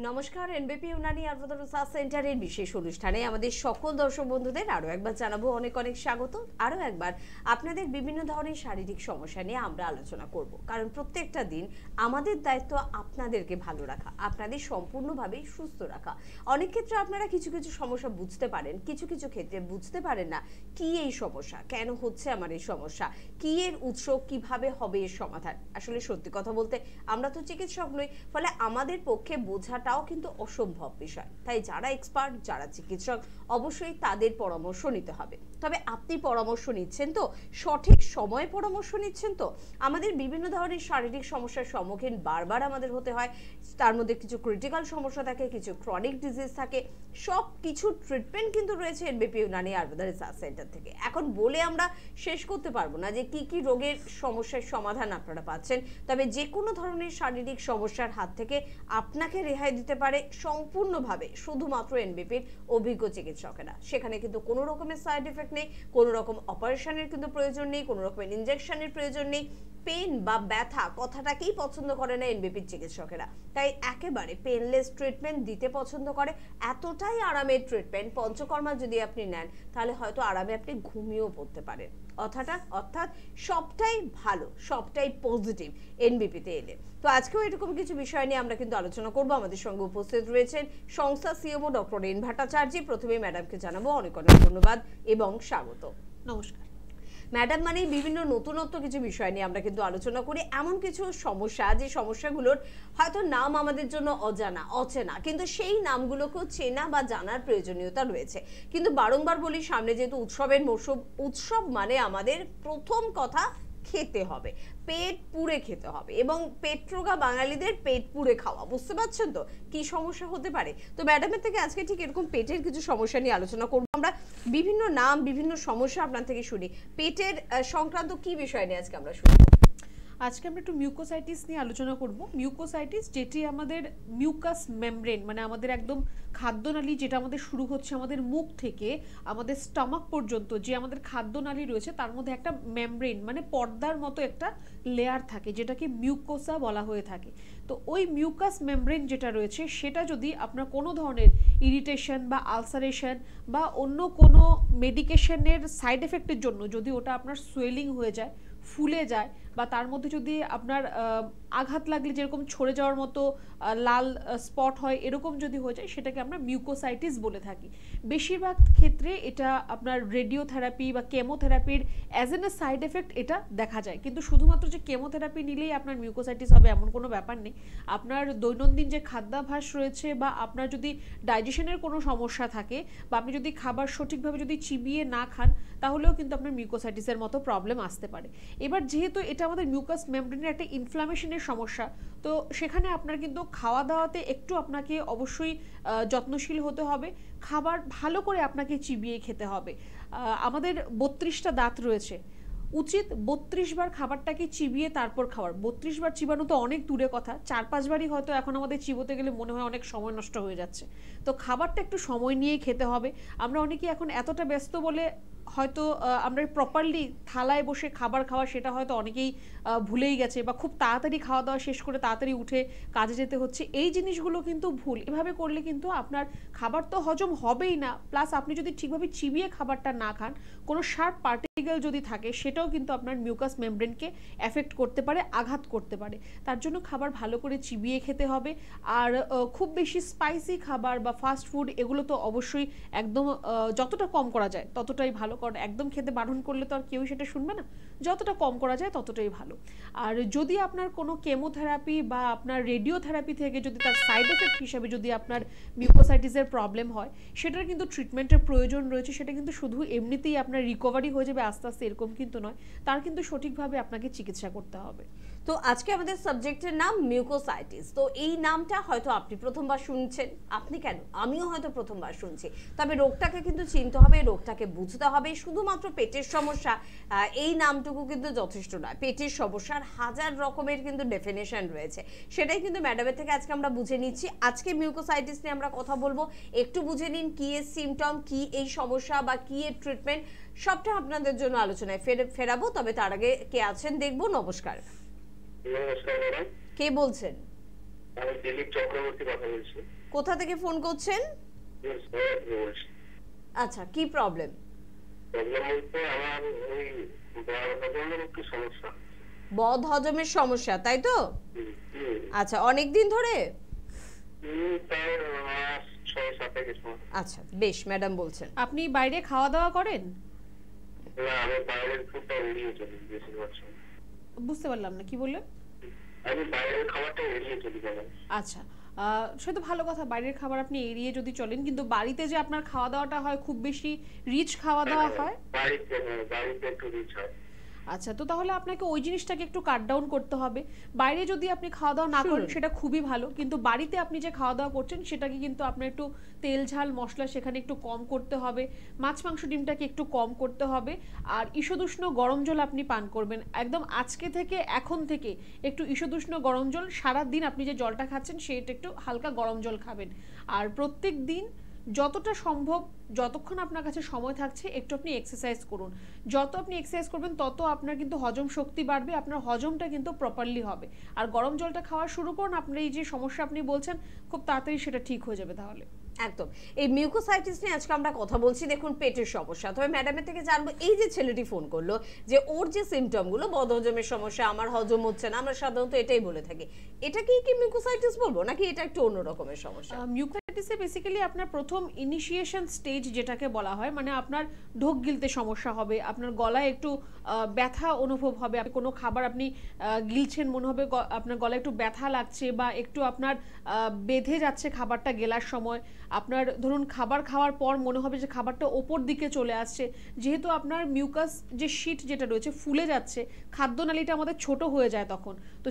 নমস্কার, এনবিপি ইউনানি আয়ুর্বেদ রিসার্চ সেন্টারের বিশেষ অনুষ্ঠানে আমাদের সকল দর্শক বন্ধুদের আরো একবার জানাবো অনেক অনেক স্বাগত। আরো একবার আপনাদের বিভিন্ন ধরনের শারীরিক সমস্যা নিয়ে আমরা আলোচনা করব, কারণ প্রত্যেকটা দিন আমাদের দায়িত্ব আপনাদেরকে ভালো রাখা, আপনাদের সম্পূর্ণভাবে সুস্থ রাখা। অনেক ক্ষেত্রে আপনারা কিছু কিছু সমস্যা বুঝতে পারেন, কিছু কিছু ক্ষেত্রে বুঝতে পারেন না কি এই সমস্যা, কেন হচ্ছে আমার এই সমস্যা, কি এর উৎস, কিভাবে হবে এর সমাধান। আসলে সত্যি কথা বলতে আমরা তো চিকিৎসক নই, ফলে আমাদের পক্ষে বোঝাটাও কিন্তু অসম্ভব বিষয়। তাই যারা এক্সপার্ট, যারা চিকিৎসক, অবশ্যই তাদের পরামর্শ নিতে হবে। তবে আপনি পরামর্শ নিচ্ছেন তো, সঠিক সময়ে পরামর্শ নিচ্ছেন তো? আমাদের বিভিন্ন ধরনের শারীরিক সমস্যার সম্মুখীন বারবার আমাদের হতে হয়। তার মধ্যে কিছু ক্রিটিক্যাল সমস্যা থাকে, কিছু ক্রনিক ডিজিজ থাকে। সব কিছু ট্রিটমেন্ট কিন্তু রয়েছে এনবিপি ইউনানি আয়ুর্বেদ রিসার্চ সেন্টার থেকে। এখন বলে আমরা শেষ করতে পারবো না যে কি কি রোগের সমস্যার সমাধান আপনারা পাচ্ছেন। তবে যে কোনো ধরনের শারীরিক সমস্যার হাত থেকে আপনাকে রেহাই দিতে পারে সম্পূর্ণভাবে শুধুমাত্র এনবিপির অভিজ্ঞ চিকিৎসকেরা। সেখানে কিন্তু কোনো রকমের সাইড এফেক্ট নেই, কোনো রকম অপারেশনের কিন্তু প্রয়োজন নেই, কোনো রকমের ইনজেকশনের প্রয়োজন নেই। পেন বা ব্যথা কথাটাকেই পছন্দ করে না এনবিপির চিকিৎসকেরা। তাই একেবারে পেনলেস ট্রিটমেন্ট দিতে পছন্দ করে। এতটাই আরামের ট্রিটমেন্ট, পঞ্চকর্মা যদি আপনি নেন তাহলে হয়তো আরামে আপনি ঘুমিয়েও পড়তে পারেন। অর্থাৎ সবটাই ভালো, সবটাই পজিটিভ এনবিপিতে এলে। তো আজকেও এরকম কিছু বিষয় নিয়ে আমরা কিন্তু আলোচনা করব। আমাদের সঙ্গে উপস্থিত রয়েছেন সংস্থা সিএমও ডক্টর এন ভট্টাচার্য। প্রথমে ম্যাডামকে জানাবো অনেক অনেক ধন্যবাদ এবং স্বাগত। নমস্কার ম্যাডাম। মানে বিভিন্ন নতুনত্ব কিছু বিষয় নিয়ে আমরা কিন্তু আলোচনা করি, এমন কিছু সমস্যা যে সমস্যাগুলোর হয়তো নাম আমাদের জন্য অচেনা, কিন্তু সেই নামগুলোকেও চেনা বা জানার প্রয়োজনীয়তা রয়েছে। কিন্তু বারংবার বলি, সামনে যেহেতু উৎসবের মরশুম, উৎসব মানে আমাদের প্রথম কথা খেতে হবে, পেট পুড়ে খেতে হবে, এবং পেটরোগা বাঙালিদের পেট পুড়ে খাওয়া। বুঝতে পারছেন তো কি সমস্যা হতে পারে? তো ম্যাডামের থেকে আজকে ঠিক এরকম পেটের কিছু সমস্যা নিয়ে আলোচনা করবো আমরা। বিভিন্ন নাম, বিভিন্ন সমস্যা আপনার থেকে শুনি। পেটের সংক্রান্ত কি বিষয় নিয়ে আজকে আমরা শুনবো? আজকে আমরা একটু মিউকোসাইটিস নিয়ে আলোচনা করব। মিউকোসাইটিস যেটি আমাদের মিউকাস মেমব্রেন, মানে আমাদের একদম খাদ্যনালী, যেটা আমাদের শুরু হচ্ছে আমাদের মুখ থেকে আমাদের স্টমাক পর্যন্ত, যে আমাদের খাদ্যনালী রয়েছে তার মধ্যে একটা মেমব্রেন মানে পর্দার মতো একটা লেয়ার থাকে, যেটাকে মিউকোসা বলা হয়ে থাকে। তো ওই মিউকাস মেমব্রেন যেটা রয়েছে সেটা যদি আপনার কোনো ধরনের ইরিটেশন বা আলসারেশন বা অন্য কোনো মেডিকেশনের সাইড এফেক্টের জন্য যদি ওটা আপনার সোয়েলিং হয়ে যায়, ফুলে যায়, বা তার মধ্যে যদি আপনার আঘাত লাগলে যেরকম ছড়ে যাওয়ার মতো লাল স্পট হয়, এরকম যদি হয়ে যায়, সেটাকে আমরা মিউকোসাইটিস বলে থাকি। বেশিরভাগ ক্ষেত্রে এটা আপনার রেডিওথেরাপি বা কেমোথেরাপির as an a side effect এটা দেখা যায়। কিন্তু শুধুমাত্র যে কেমোথেরাপি নিলেই আপনার মিউকোসাইটিস হবে এমন কোনো ব্যাপার নেই। আপনার দৈনন্দিন যে খাদ্যাভ্যাস রয়েছে, বা আপনার যদি ডাইজেশনের কোনো সমস্যা থাকে, বা আপনি যদি খাবার সঠিকভাবে যদি চিবিয়ে না খান, তাহলেও কিন্তু আপনার মিউকোসাইটিসের মতো প্রবলেম আসতে পারে। এবার যেহেতু এটা আমাদের মিউকাস মেমব্রেনের একটা ইনফ্লামেশনের সমস্যা, তো সেখানে আপনার কিন্তু খাওয়া দাওয়াতে একটু আপনাকে অবশ্যই যত্নশীল হতে হবে। খাবার ভালো করে আপনাকে চিবিয়ে খেতে হবে। আমাদের 32টা দাঁত রয়েছে, উচিত 32 বার খাবারটাকে চিবিয়ে তারপর খাওয়ার। 32 বার চিবানো তো অনেক দূরে কথা, 4-5 বারই হয়তো এখন আমাদের চিবোতে গেলে মনে হয় অনেক সময় নষ্ট হয়ে যাচ্ছে। তো খাবারটা একটু সময় নিয়ে খেতে হবে। আমরা অনেকেই এখন এতটা ব্যস্ত বলে হয়তো আমরা প্রপারলি থালায় বসে খাবার খাওয়া সেটা হয়তো অনেকেই ভুলেই গেছে, বা খুব তাড়াতাড়ি খাওয়া দাওয়া শেষ করে তাড়াতাড়ি উঠে কাজে যেতে হচ্ছে। এই জিনিসগুলো কিন্তু ভুল। এভাবে করলে কিন্তু আপনার খাবার তো হজম হবেই না, প্লাস আপনি যদি ঠিকভাবে চিবিয়ে খাবারটা না খান, কোনো শার্প পার্টিকেল যদি থাকে সেটাও কিন্তু আপনার মিউকাস মেমব্রেনকে এফেক্ট করতে পারে, আঘাত করতে পারে। তার জন্য খাবার ভালো করে চিবিয়ে খেতে হবে। আর খুব বেশি স্পাইসি খাবার বা ফাস্ট ফুড এগুলো তো অবশ্যই একদম যতটা কম করা যায় ততটাই ভালো, কারণ একদম খেতে বারণ করলে তো আর কেউই সেটা শুনবে না। যতটা কম করা যায় ততটাই ভালো। আর যদি আপনার কোনো কেমোথেরাপি বা আপনার রেডিওথেরাপি থেকে যদি তার সাইড এফেক্ট হিসাবে যদি আপনার মিউকোসাইটিসের প্রবলেম হয়, সেটার কিন্তু ট্রিটমেন্টের প্রয়োজন রয়েছে। সেটা কিন্তু শুধু এমনিতেই আপনার রিকভারি হয়ে যাবে আস্তে আস্তে এরকম কিন্তু নয়, তার কিন্তু সঠিকভাবে আপনাকে চিকিৎসা করতে হবে। তো আজকে আমাদের সাবজেক্টের নাম মিউকোসাইটিস। তো এই নামটা হয়তো আপনি প্রথমবার শুনছেন, আপনি কেন, আমিও হয়তো প্রথমবার শুনছি। তবে রোগটাকে কিন্তু চিনতে হবে, রোগটাকে বুঝতে হবে। শুধুমাত্র পেটের সমস্যা এই নামটুকু কিন্তু যথেষ্ট নয়। পেটের সমস্যার হাজার রকমের কিন্তু ডেফিনেশন রয়েছে, সেটাই কিন্তু ম্যাডামের থেকে আজকে আমরা বুঝে নিচ্ছি। আজকে মিউকোসাইটিস নিয়ে আমরা কথা বলবো, একটু বুঝে নিন কি এর সিমটম, কি এই সমস্যা বা কি এর ট্রিটমেন্ট, সবটা আপনাদের জন্য আলোচনায় ফেরাবো। তবে তার আগে কে আছেন দেখবো। নমস্কার। নমস্কার ম্যাডাম। কে বলছেন? আমি দিলীপ চক্রবর্তী কথা বলছি। কোথা থেকে ফোন করছেন? বলছি। আচ্ছা, কি প্রবলেম? প্রবলেম বলতে আমার ওই হজমের একটু সমস্যা। বদ হজমের সমস্যা, তাই তো? আচ্ছা, অনেক দিন ধরে? প্রায় মাস 6-7 কিছু। আচ্ছা, বেশ, ম্যাডাম বলছেন। আপনি বাইরে খাওয়া দাওয়া করেন? না, আমি বাইরের ফুডটা এড়িয়ে চলি বেশিরভাগ সময়। বুঝতে পারলাম না, কি বললেন? আমি বাইরের খাবারটা এড়িয়ে চলি কেন? আচ্ছা, সে তো ভালো কথা, বাইরের খাবার আপনি এড়িয়ে যদি চলেন, কিন্তু বাড়িতে যে আপনার খাওয়া দাওয়াটা হয় খুব বেশি রিচ খাওয়া দাওয়া হয়? বাড়িতে একটু রিচ হয়। আচ্ছা, তো তাহলে আপনাকে ওই জিনিসটাকে একটু কাট ডাউন করতে হবে। বাইরে যদি আপনি খাওয়া দাওয়া না করেন সেটা খুবই ভালো, কিন্তু বাড়িতে আপনি যে খাওয়া দাওয়া করছেন সেটাকে কিন্তু আপনার একটু তেল ঝাল মশলা সেখানে একটু কম করতে হবে, মাছ মাংস ডিমটাকে একটু কম করতে হবে, আর ঈষদুষ্ণ গরম জল আপনি পান করবেন একদম আজকে থেকে, এখন থেকে একটু ঈষদুষ্ণ গরম জল, সারাদিন আপনি যে জলটা খাচ্ছেন সেটা একটু হালকা গরম জল খাবেন। আর প্রত্যেক দিন যতটা সম্ভব, যতক্ষণ আপনার কাছে সময় থাকছে, একটু আপনি এক্সারসাইজ করুন। যত আপনি এক্সারসাইজ করবেন তত আপনার কিন্তু হজম শক্তি বাড়বে, আপনার হজমটা কিন্তু প্রপারলি হবে। আর গরম জলটা খাওয়া শুরু করুন, আপনার এই যে সমস্যা আপনি বলছেন খুব তাড়াতাড়ি সেটা ঠিক হয়ে যাবে। তাহলে একদম, এই মিউকোসাইটিস নিয়ে আজকে আমরা কথা বলছি। দেখুন, পেটের সমস্যা। তবে ম্যাডামের থেকে জানবো, এই যে ছেলেটি ফোন করলো, যে ওর যে সিমটমগুলো, বদহজমের সমস্যা, আমার হজম হচ্ছে না, আমরা সাধারণত এটাই বলে থাকি, এটা কি মিউকোসাইটিস বলবো নাকি এটা একটু অন্য রকমের সমস্যা? মিউকোসাইটিসে বেসিক্যালি আপনার প্রথম ইনিশিয়েশন স্টেজ যেটাকে বলা হয়, মানে আপনার ঢোক গিলতে সমস্যা হবে, আপনার গলায় একটু ব্যথা অনুভব হবে, কোনো খাবার আপনি গিলছেন মনে হবে আপনার গলায় একটু ব্যথা লাগছে, বা একটু আপনার বেঁধে যাচ্ছে খাবারটা গেলার সময়, আপনার ধরুন খাবার খাওয়ার পর মনে হবে যে খাবারটা ওপর দিকে চলে আসছে, যেহেতু আপনার মিউকাস যে শীট যেটা রয়েছে ফুলে যাচ্ছে, খাদ্যনালীটা আমাদের ছোট হয়ে যায় তখন, তো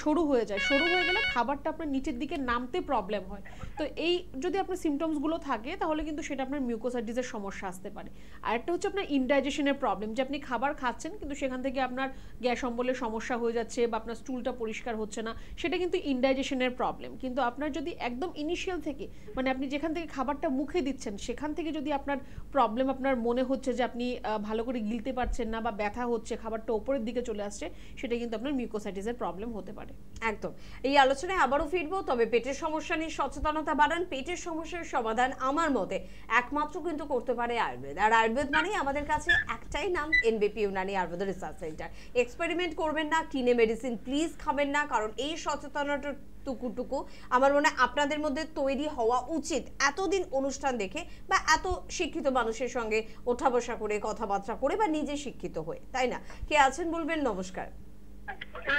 সরু হয়ে যায়, সরু হয়ে গেলে খাবারটা আপনার নিচের দিকে নামতে প্রবলেম হয়। তো এই যদি আপনার সিমটমসগুলো থাকে তাহলে কিন্তু সেটা আপনার মিউকোসাইটিসের সমস্যা আসতে পারে। আর একটা হচ্ছে আপনার ইনডাইজেশনের প্রবলেম, যে আপনি খাবার খাচ্ছেন কিন্তু সেখান থেকে আপনার গ্যাস অম্বলের সমস্যা হয়ে যাচ্ছে, বা আপনার স্টুলটা পরিষ্কার হচ্ছে না, সেটা কিন্তু ইনডাইজেশনের প্রবলেম। কিন্তু আপনার যদি একদম ইনিশিয়াল থেকে, মানে আপনি যেখান থেকে খাবারটা মুখে দিচ্ছেন সেখান থেকে যদি আপনার প্রবলেম, আপনার মনে হচ্ছে যে আপনি ভালো করে গিলতে পারছেন না, বা ব্যথা হচ্ছে, খাবারটা ওপরের দিকে চলে আসছে, সেটা কিন্তু আপনার মিউকোসাইটিসের প্রবলেম হতে পারে। একদম, এই আলোচনায় আবারও ফিরবো। তবে পেটের সমস্যা নিয়ে সচেতনতা বাড়ান। পেটের সমস্যার সমাধান আমার মতে একমাত্র কিন্তু করতে পারে আয়ুর্বেদ। আর আয়ুর্বেদ মানে আমাদের কাছে একটাই নাম, এনবিপি Unani Ayurveda research centre. Experiment করবেন না, কিনে মেডিসিন প্লিজ খাবেন না, কারণ এই সচেতনতা টুকু আমার মনে হয় আপনাদের মধ্যে তৈরি হওয়া উচিত। এতদিন অনুষ্ঠান দেখে বা এত শিক্ষিত মানুষের সঙ্গে ওঠা বসা করে, কথাবার্তা করে, বা নিজে শিক্ষিত হয়ে, তাই না? কে আছেন বলবেন? নমস্কার।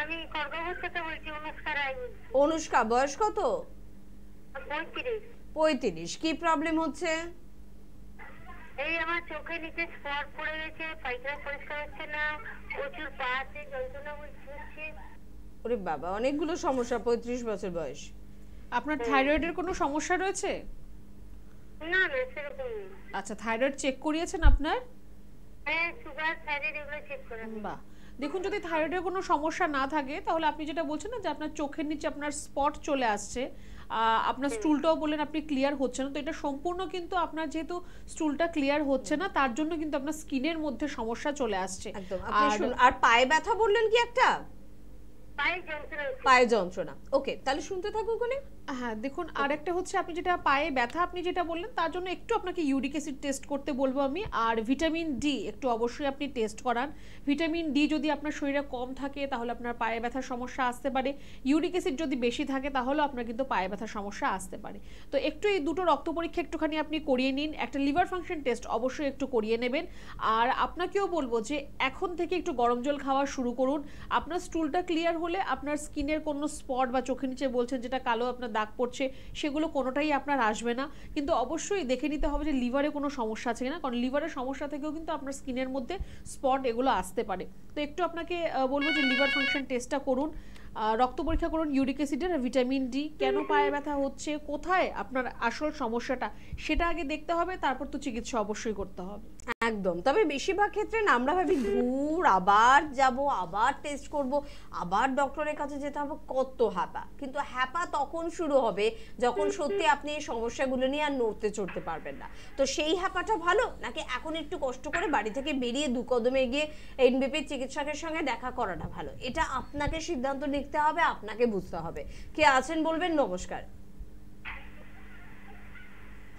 আমি খড়গপুর থেকে বলছি। অনুষ্কা, বয়স কত? 35। 35। কি প্রবলেম হচ্ছে? এই আমার চোখের নিচে স্পট পড়ে গেছে, পায়খানা পরিষ্কার হচ্ছে না, প্রচুর পাতে যন্ত্রণা হচ্ছে। ওরে বাবা, অনেকগুলো সমস্যা 35 বছর বয়স। আপনার থাইরয়েডের কোনো সমস্যা রয়েছে? না না, সেরকম নেই। আচ্ছা, থাইরয়েড চেক করিয়েছেন আপনার? হ্যাঁ, সুগার থাইরয়েড এগুলো চেক করা। বাহ, দেখুন, যদি থাইরয়েডের কোনো সমস্যা না থাকে তাহলে আপনি যেটা বলছেন না যে আপনার চোখের নিচে আপনার স্পট চলে আসছে, আপনার স্টুলটাও বললেন আপনি ক্লিয়ার হচ্ছে না, তো এটা সম্পূর্ণ কিন্তু আপনার যেহেতু স্টুলটা ক্লিয়ার হচ্ছে না তার জন্য কিন্তু আপনার স্কিনের মধ্যে সমস্যা চলে আসছে। একদম। আর পায়ে ব্যথা বললেন কি একটা? পায়ে যন্ত্রণা। ওকে, তাহলে শুনতে থাকো ওখানে। হ্যাঁ, দেখুন, আরেকটা হচ্ছে আপনি যেটা পায়ে ব্যথা আপনি যেটা বললেন তার জন্য একটু আপনাকে ইউরিক অ্যাসিড টেস্ট করতে বলবো আমি, আর ভিটামিন ডি একটু অবশ্যই আপনি টেস্ট করান। ভিটামিন ডি যদি আপনার শরীরে কম থাকে তাহলে আপনার পায়ে ব্যথার সমস্যা আসতে পারে, ইউরিক অ্যাসিড যদি বেশি থাকে তাহলে আপনার কিন্তু পায়ে ব্যথার সমস্যা আসতে পারে। তো একটু এই দুটো রক্ত পরীক্ষা একটুখানি আপনি করিয়ে নিন, একটা লিভার ফাংশন টেস্ট অবশ্যই একটু করিয়ে নেবেন। আর আপনাকেও বলবো যে এখন থেকে একটু গরম জল খাওয়া শুরু করুন। আপনার স্টুলটা ক্লিয়ার হলে আপনার স্কিনের কোনো স্পট বা চোখের নিচে বলছেন যেটা কালো আপনার দাগ পড়ছে, সেগুলো কোনোটাই আপনার আসবে না। কিন্তু অবশ্যই দেখে নিতে হবে যে লিভারে কোনো সমস্যা আছে কিনা, কারণ লিভারের সমস্যা থেকেও কিন্তু আপনার স্কিনের মধ্যে স্পট এগুলো আসতে পারে। তো একটু আপনাকে বলবো যে লিভার ফাংশন টেস্টটা করুন, রক্ত পরীক্ষা করুন, ইউরিক অ্যাসিডের, ভিটামিন ডি, কেন পায়ে ব্যথা হচ্ছে, কোথায় আপনার আসল সমস্যাটা সেটা আগে দেখতে হবে, তারপর তো চিকিৎসা অবশ্যই করতে হবে। একদম। তবে বেশিরভাগ ক্ষেত্রে না আমরা ভাবি ধুর আবার যাব, আবার টেস্ট করব, আবার ডক্টরের কাছে যেতে হবে, কত হ্যাপা। কিন্তু হ্যাপা তখন শুরু হবে যখন সত্যি আপনি এই সমস্যাগুলো নিয়ে আর নড়তে চড়তে পারবেন না। তো সেই হ্যাপাটা ভালো, নাকি এখন একটু কষ্ট করে বাড়ি থেকে বেরিয়ে 2 কদমে গিয়ে এনবিপি চিকিৎসকের সঙ্গে দেখা করাটা ভালো? এটা আপনাকে সিদ্ধান্ত দেখতে হবে, আপনাকে বুঝতে হবে। কে আছেন বলবেন? নমস্কার।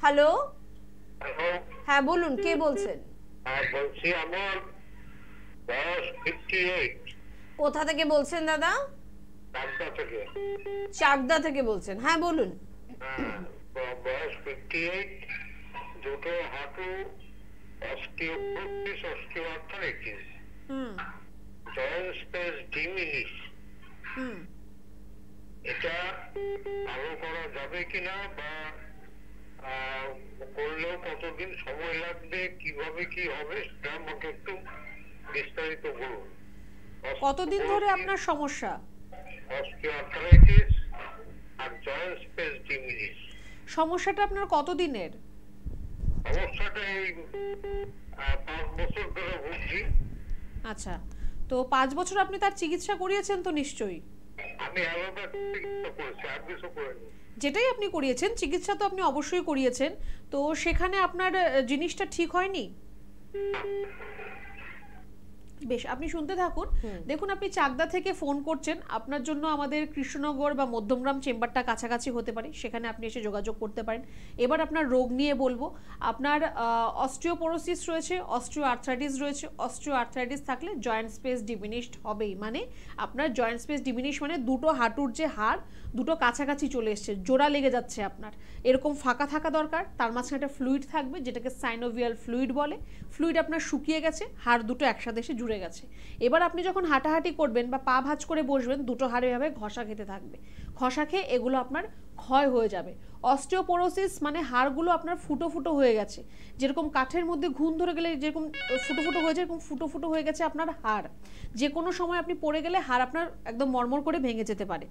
হ্যালো, হ্যাঁ বলুন, কে বলছেন? বলছি আমার বয়স 58। কোথা থেকে বলছেন দাদা? চাকদা থেকে। চাকদা থেকে বলছেন, হ্যাঁ বলুন। বয়স 58, দুটো হাঁটু, osteoporosis, osteoarthritis, joint space diminish. এটা ভালো করা যাবে কিনা, বা করলেও কতদিন সময় লাগবে, কিভাবে কি হবে, সেটা আমাকে একটু বিস্তারিত বলুন। কতদিন ধরে আপনার সমস্যা? অস্টিওআর্থ্রাইটিস আর জয়েন্ট স্পেস ডিমিনিশ। সমস্যাটা আপনার কতদিনের? সমস্যাটা এই 5 বছর ধরে ভুগছি। আচ্ছা, তো 5 বছর আপনি তার চিকিৎসা করিয়েছেন তো নিশ্চয়ই? আমি আলাদা চিকিৎসা করেছি, আর কিছু করিনি। যেটাই আপনি করিয়েছেন চিকিৎসা তো আপনি অবশ্যই করিয়েছেন, তো সেখানে আপনার জিনিসটা ঠিক হয়নি। বেশ, আপনি শুনতে থাকুন। দেখুন, আপনি চাকদা থেকে ফোন করছেন, আপনার জন্য আমাদের কৃষ্ণনগর বা মধ্যমগ্রাম চেম্বারটা কাছাকাছি হতে পারে, সেখানে আপনি এসে যোগাযোগ করতে পারেন। এবার আপনার রোগ নিয়ে বলবো। আপনার অস্টিওপোরোসিস রয়েছে, অস্টিওআর্থ্রাইটিস রয়েছে। অস্টিওআর্থ্রাইটিস থাকলে জয়েন্ট স্পেস ডিমিনিশড হবেই, মানে আপনার জয়েন্ট স্পেস ডিমিনিশ মানে দুটো হাঁটুর যে হাড় দুটো কাছাকাছি চলে এসছে, জোড়া লেগে যাচ্ছে আপনার, এরকম ফাঁকা থাকা দরকার। তার মাঝখানে একটা ফ্লুইড থাকবে যেটাকে সাইনোভিয়াল ফ্লুইড বলে। ফ্লুইড আপনার শুকিয়ে গেছে, হাড় দুটো একসাথে এসে জুড়ে গেছে। এবার আপনি যখন হাঁটাহাঁটি করবেন বা পা ভাঁজ করে বসবেন, দুটো হাড় এভাবে ঘষা খেতে থাকবে। ঘষা খেয়ে এগুলো আপনার ক্ষয় হয়ে যাবে। অস্টিওপোরোসিস মানে হাড়গুলো আপনার ফুটো ফুটো হয়ে গেছে, যেরকম কাঠের মধ্যে ঘুণ ধরে গেলে যেরকম ফুটো ফুটো হয়ে যায়, এরকম ফুটো ফুটো হয়ে গেছে আপনার হাড়। যে কোনো সময় আপনি পড়ে গেলে হাড় আপনার একদম মরমর করে ভেঙে যেতে পারে।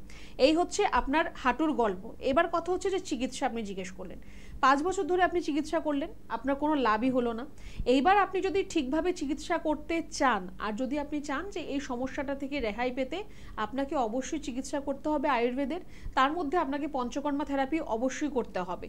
এই হচ্ছে আপনার হাঁটুর গল্প। এবার কথা হচ্ছে যে চিকিৎসা আপনি জিজ্ঞেস করলেন, 5 বছর ধরে আপনি চিকিৎসা করলেন, আপনার কোনো লাভই হলো না। এইবার আপনি যদি ঠিকভাবে চিকিৎসা করতে চান, আর যদি আপনি চান যে এই সমস্যাটা থেকে রেহাই পেতে, আপনাকে অবশ্যই চিকিৎসা করতে হবে আয়ুর্বেদের। তার মধ্যে আপনাকে পঞ্চকর্মা থেরাপি অবশ্যই করতে হবে।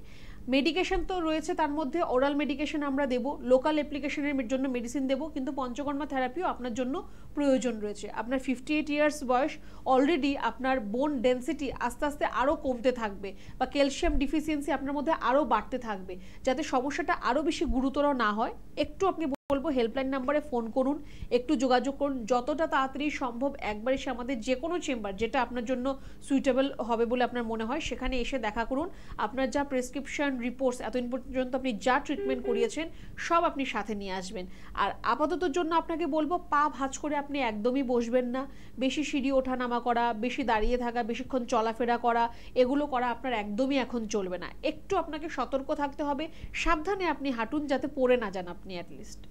মেডিকেশন তো রয়েছে, তার মধ্যে ওরাল মেডিকেশন আমরা দেব, লোকাল অ্যাপ্লিকেশনের জন্য মেডিসিন দেব, কিন্তু পঞ্চকর্মা থেরাপিও আপনার জন্য প্রয়োজন রয়েছে। আপনার 58 ইয়ার্স বয়স, অলরেডি আপনার বোন ডেন্সিটি আস্তে আস্তে আরও কমতে থাকবে, বা ক্যালসিয়াম ডিফিসিয়েন্সি আপনার মধ্যে আরও বাড়তে থাকবে। যাতে সমস্যাটা আরও বেশি গুরুতর না হয়, একটু আপনি বলবো হেল্পলাইন নাম্বারে ফোন করুন, একটু যোগাযোগ করুন, যতটা তাড়াতাড়ি সম্ভব একবার এসে আমাদের যে কোনো চেম্বার যেটা আপনার জন্য সুইটেবল হবে বলে আপনার মনে হয় সেখানে এসে দেখা করুন। আপনার যা প্রেসক্রিপশন রিপোর্টস এতদিন পর্যন্ত আপনি যা ট্রিটমেন্ট করিয়েছেন সব আপনি সাথে নিয়ে আসবেন। আর আপাততর জন্য আপনাকে বলবো পা ভাঁজ করে আপনি একদমই বসবেন না। বেশি সিঁড়ি ওঠা নামা করা, বেশি দাঁড়িয়ে থাকা, বেশিক্ষণ চলাফেরা করা, এগুলো করা আপনার একদমই এখন চলবে না। একটু আপনাকে সতর্ক থাকতে হবে, সাবধানে আপনি হাঁটুন যাতে পড়ে না যান আপনি অ্যাটলিস্ট।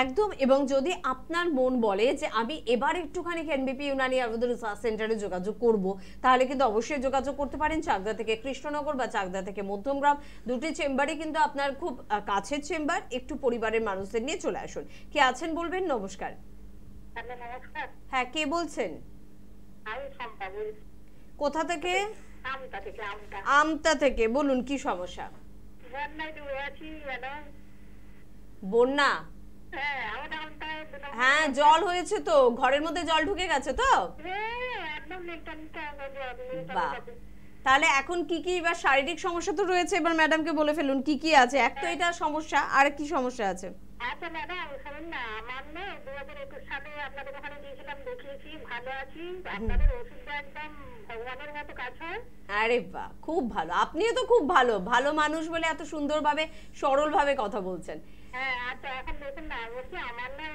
একদম। এবং যদি আপনার মন বলে যে আমি এবার একটুখানি এনবিপি ইউনানি আয়ুর্বেদ রিসার্চ সেন্টারে যোগাযোগ করব, তাহলে কিন্তু অবশ্যই যোগাযোগ করতে পারেন। চাকদা থেকে কৃষ্ণনগর বা চাকদা থেকে মধ্যমগ্রাম, দুটি চেম্বারই কিন্তু আপনার খুব কাছের চেম্বার। একটু পরিবারের মানুষদের নিয়ে চলে আসুন। কে আছেন বলবেন? নমস্কার। নমস্কার। হ্যাঁ, কে বলছেন? আমি শম্পা বলছি। কোথা থেকে? আমতা থেকে। আমতা থেকে। বলুন, কি সমস্যা? বন্যায় ডুবে আছি ম্যাডাম। বন্যা? হ্যাঁ, আমাদের আমতায় হ্যাঁ, জল হয়েছে তো, ঘরের মধ্যে জল ঢুকে গেছে তো? একদম বাহ, তাহলে এখন কি কি বা শারীরিক সমস্যা তো রয়েছে, এবার ম্যাডামকে বলে ফেলুন কি কি আছে। এক তো এটা সমস্যা, আর কি সমস্যা আছে? আচ্ছা ম্যাডাম, শুনুন না, আমার না 2021 সালে আপনাদের ওখানে গিয়েছিলাম, দেখিয়েছি, ভালো আছি। আপনাদের ওষুধটা একদম ভগবানের মতো কাজ হয়। আরে বাহ, খুব ভালো। আপনিও তো খুব ভালো ভালো মানুষ বলে এত সুন্দরভাবে সরলভাবে কথা বলছেন। হ্যাঁ, আচ্ছা এখন দেখুন না, বলছি আমার না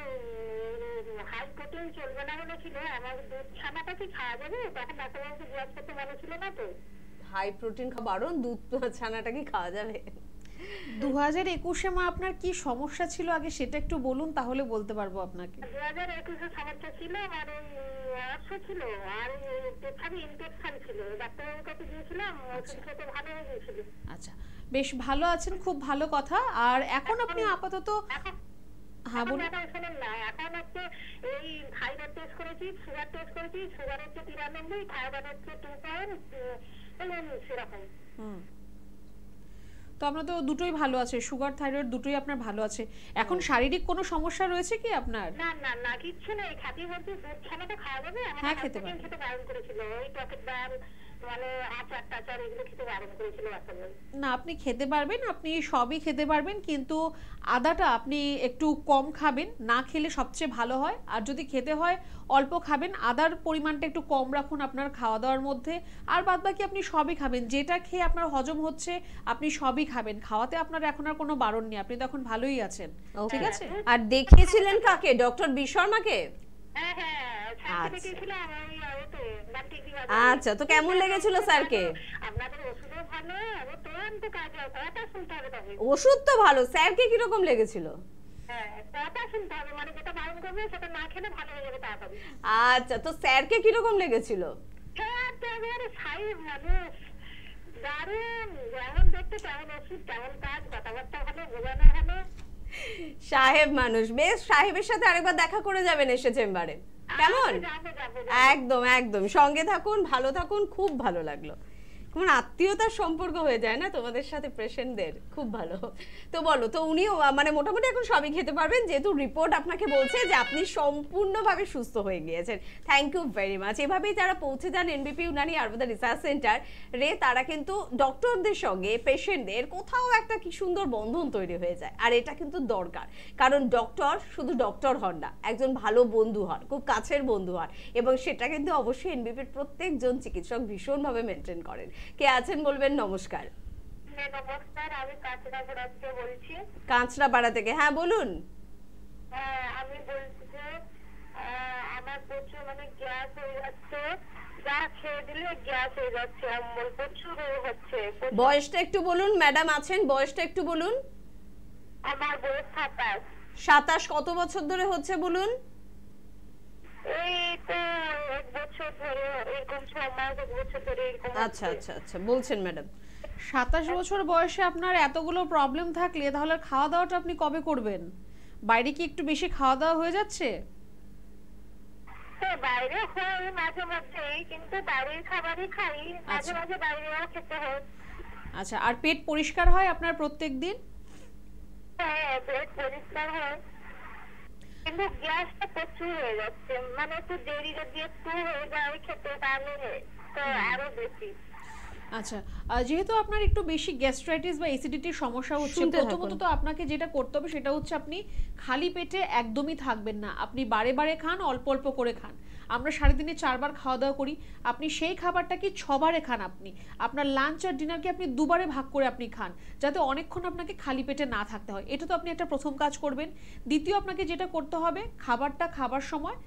হাই প্রোটিন চলবে না বলেছিল, আমার দুধ ছানাটা কি খাওয়া যাবে? তখন ডাক্তারবাবুকে জিজ্ঞাসা করতে মনে ছিল না তো। হাই প্রোটিন বারণ, দুধ ছানাটা কি খাওয়া যাবে? 2021-এ মা আপনার কি সমস্যা ছিল আগে সেটা একটু বলুন, তাহলে বলতে পারবো আপনাকে। 2021-এ সমস্যা ছিল আমার অর্থ ছিল, আর পেছাবে ইনফেকশন ছিল। ডাক্তারবাবুর কাছে গিয়েছিলাম, ওষুধ খেতে ভালো হয়ে গিয়েছিল। আচ্ছা, বেশ ভালো আছেন, খুব ভালো কথা। আর এখন আপনি আপাতত হ্যাঁ বলুন। শুনুন না, এখন হচ্ছে এই থাইরয়েড টেস্ট করেছি, সুগার টেস্ট করেছি, সুগার হচ্ছে 93, থাইরয়েড হচ্ছে 2 পয়েন্ট, সেরকম। তো আপনার তো দুটোই ভালো আছে, সুগার থাইরয়েড দুটোই আপনার ভালো আছে। এখন শারীরিক কোনো সমস্যা রয়েছে কি আপনার? না না না, কিচ্ছু নেই। খাতি বলতে দুধ ছানাটা খাওয়া যাবে? হ্যাঁ, খেতে পারেন। খেতে বারণ করেছিল, ওই টকের ডাল মানে আচার টাচার এগুলো খেতে বারণ করেছিল আসলে। না, আপনি খেতে পারবেন, আপনি সবই খেতে পারবেন, কিন্তু আদাটা আপনি একটু কম খাবেন, না খেলে সবচেয়ে ভালো হয়। আর যদি খেতে হয় অল্প খাবেন, আদার পরিমাণটা একটু কম রাখুন আপনার খাওয়া দাওয়ার মধ্যে। আর বাদ বাকি আপনি সবই খাবেন, যেটা খেয়ে আপনার হজম হচ্ছে আপনি সবই খাবেন। খাওয়াতে আপনার এখন আর কোনো বারণ নেই, আপনি তো এখন ভালোই আছেন। ঠিক আছে। আর দেখিয়েছিলেন কাকে? ডক্টর বি শর্মাকে? হ্যাঁ হ্যাঁ, আচ্ছা। দেখেছিলাম ওই ওতে বান্টিকি বাজারে। আচ্ছা, তো কেমন লেগেছিল স্যারকে? আপনাদের ওষুধও ভালো, ও তো কাজ হয়, কথা শুনতে হবে তবে। ওষুধ তো ভালো, স্যারকে কিরকম লেগেছিল? হ্যাঁ, কথা শুনতে হবে, মানে যেটা বারণ করবে সেটা না খেলে ভালো হয়ে যাবে তাড়াতাড়ি। আচ্ছা, তো স্যারকে কিরকম লেগেছিল? হ্যাঁ, তো একেবারে সাহেব মানুষ, দারুণ, যেমন দেখতে তেমন ওষুধ তেমন কাজ, কথাবার্তা ভালো, বোঝানো ভালো। সাহেব মানুষ, বেশ। সাহেবের সাথে আরেকবার দেখা করে যাবেন এসে চেম্বারে, কেমন? যাবো যাবো। একদম একদম, সঙ্গে থাকুন, ভালো থাকুন। খুব ভালো লাগলো, কেমন আত্মীয়তার সম্পর্ক হয়ে যায় না তোমাদের সাথে পেশেন্টদের, খুব ভালো। তো বলো, তো উনিও মানে মোটামুটি এখন সবই খেতে পারবেন, যেহেতু রিপোর্ট আপনাকে বলছে যে আপনি সম্পূর্ণভাবে সুস্থ হয়ে গিয়েছেন। Thank you very much. এভাবেই যারা পৌঁছে যান NBP Unani Ayurveda research centre রে, তারা কিন্তু ডক্টরদের সঙ্গে পেশেন্টদের কোথাও একটা কি সুন্দর বন্ধন তৈরি হয়ে যায়। আর এটা কিন্তু দরকার, কারণ ডক্টর শুধু ডক্টর হন না, একজন ভালো বন্ধু হন, খুব কাছের বন্ধু হন, এবং সেটা কিন্তু অবশ্যই এনবিপির প্রত্যেকজন চিকিৎসক ভীষণভাবে মেনটেন করেন। কে আছেন বলবেন? নমস্কার। নমস্কার, আমি কাঁচরাপাড়া থেকে বলছি। কাঁচরাপাড়া থেকে, হ্যাঁ বলুন। হ্যাঁ, আমি বলছি যে আমার প্রচুর মানে গ্যাস হয়ে যাচ্ছে, যা খেয়ে দিলে গ্যাস হয়ে যাচ্ছে, অম্বল প্রচুর হচ্ছে। বয়সটা একটু বলুন, ম্যাডাম আছেন, বয়সটা একটু বলুন। আমার বয়স 27। 27। কত বছর ধরে হচ্ছে বলুন? এই তো 1 বছর ধরে, এরকম 6 মাস 1 বছর ধরে এরকম। আচ্ছা আচ্ছা আচ্ছা, বলছেন ম্যাডাম। 27 বছর বয়সে আপনার এতগুলো প্রবলেম থাকলে তাহলে খাওয়া দাওয়াটা আপনি কবে করবেন? বাইরে কি একটু বেশি খাওয়া দাওয়া হয়ে যাচ্ছে? বাইরে হয় মাঝে মাঝে, কিন্তু বাড়ির খাবারই খাই, মাঝে মাঝে বাইরেও খেতে হয়। আচ্ছা, আর পেট পরিষ্কার হয় আপনার প্রত্যেকদিন? হ্যাঁ, পেট পরিষ্কার হয়, কিন্তু গ্যাসটা প্রচুর হয়ে যাচ্ছে, মানে একটু দেরি যদি একটু হয়ে যায় খেতে তাহলে তো আরো বেশি। আচ্ছা, যেহেতু আপনার একটু বেশি গ্যাস্ট্রাইটিস বা অ্যাসিডিটির সমস্যা হচ্ছে, প্রথমত তো আপনাকে যেটা করতে হবে সেটা হচ্ছে আপনি খালি পেটে একদমই থাকবেন না, আপনি বারে বারে খান, অল্প অল্প করে খান। আমরা সারাদিনে 4 বার খাওয়া দাওয়া করি, আপনি সেই খাবারটা কি 6 বারে খান। আপনি আপনার লাঞ্চ আর ডিনারকে আপনি 2 বারে ভাগ করে আপনি খান, যাতে অনেকক্ষণ আপনাকে খালি পেটে না থাকতে হয়। এটা তো আপনি একটা প্রথম কাজ করবেন। দ্বিতীয়, আপনাকে যেটা করতে হবে, খাবারটা খাবার সময়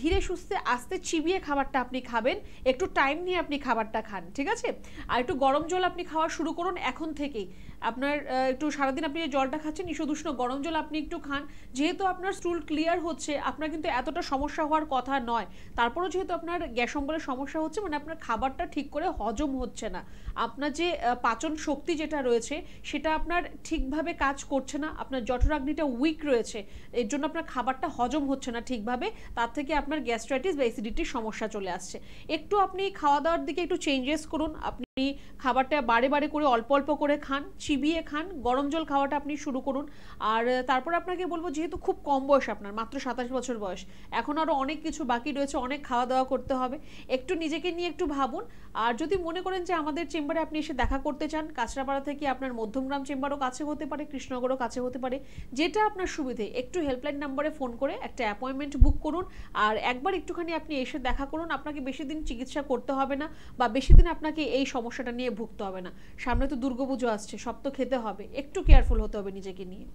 ধীরে সুস্থে আস্তে চিবিয়ে খাবারটা আপনি খাবেন, একটু টাইম নিয়ে আপনি খাবারটা খান, ঠিক আছে? আর একটু গরম জল আপনি খাওয়া শুরু করুন এখন থেকেই। আপনার একটু সারাদিন আপনি যে জলটা খাচ্ছেন ঈষদুষ্ণ গরম জল আপনি একটু খান। যেহেতু আপনার স্টুল ক্লিয়ার হচ্ছে, আপনার কিন্তু এতটা সমস্যা হওয়ার কথা নয়, তারপরেও যেহেতু আপনার গ্যাস অম্বলের সমস্যা হচ্ছে, মানে আপনার খাবারটা ঠিক করে হজম হচ্ছে না, আপনার যে পাচন শক্তি যেটা রয়েছে সেটা আপনার ঠিকভাবে কাজ করছে না, আপনার জঠরাগ্নিটা উইক রয়েছে, এর জন্য আপনার খাবারটা হজম হচ্ছে না ঠিকভাবে, তার থেকে আপনার গ্যাস্ট্রাইটিস বা অ্যাসিডিটির সমস্যা চলে আসছে। একটু আপনি খাওয়া দাওয়ার দিকে একটু চেঞ্জেস করুন, আপনি খাবারটা বারে বারে করে অল্প অল্প করে খান, চিবিয়ে খান, গরম জল খাওয়াটা আপনি শুরু করুন। আর তারপর আপনাকে বলবো, যেহেতু খুব কম বয়স আপনার, মাত্র 27 বছর বয়স, এখন আরও অনেক কিছু বাকি রয়েছে, অনেক খাওয়া দাওয়া করতে হবে, একটু নিজেকে নিয়ে একটু ভাবুন। আর যদি মনে করেন যে আমাদের চেম্বারে আপনি এসে দেখা করতে চান, কাঁচরাপাড়া থেকে আপনার মধ্যমগ্রাম চেম্বারও কাছে হতে পারে, কৃষ্ণনগরও কাছে হতে পারে, যেটা আপনার সুবিধে, একটু হেল্পলাইন নাম্বারে ফোন করে একটা অ্যাপয়েন্টমেন্ট বুক করুন, আর একবার একটুখানি আপনি এসে দেখা করুন। আপনাকে বেশি দিন চিকিৎসা করতে হবে না, বা বেশি দিন আপনাকে এই সমস্যাটা নিয়ে ভুগতে হবে না। সামনে তো দুর্গাপুজো আসছে, সব তো খেতে হবে, একটু কেয়ারফুল হতে হবে নিজেকে নিয়ে।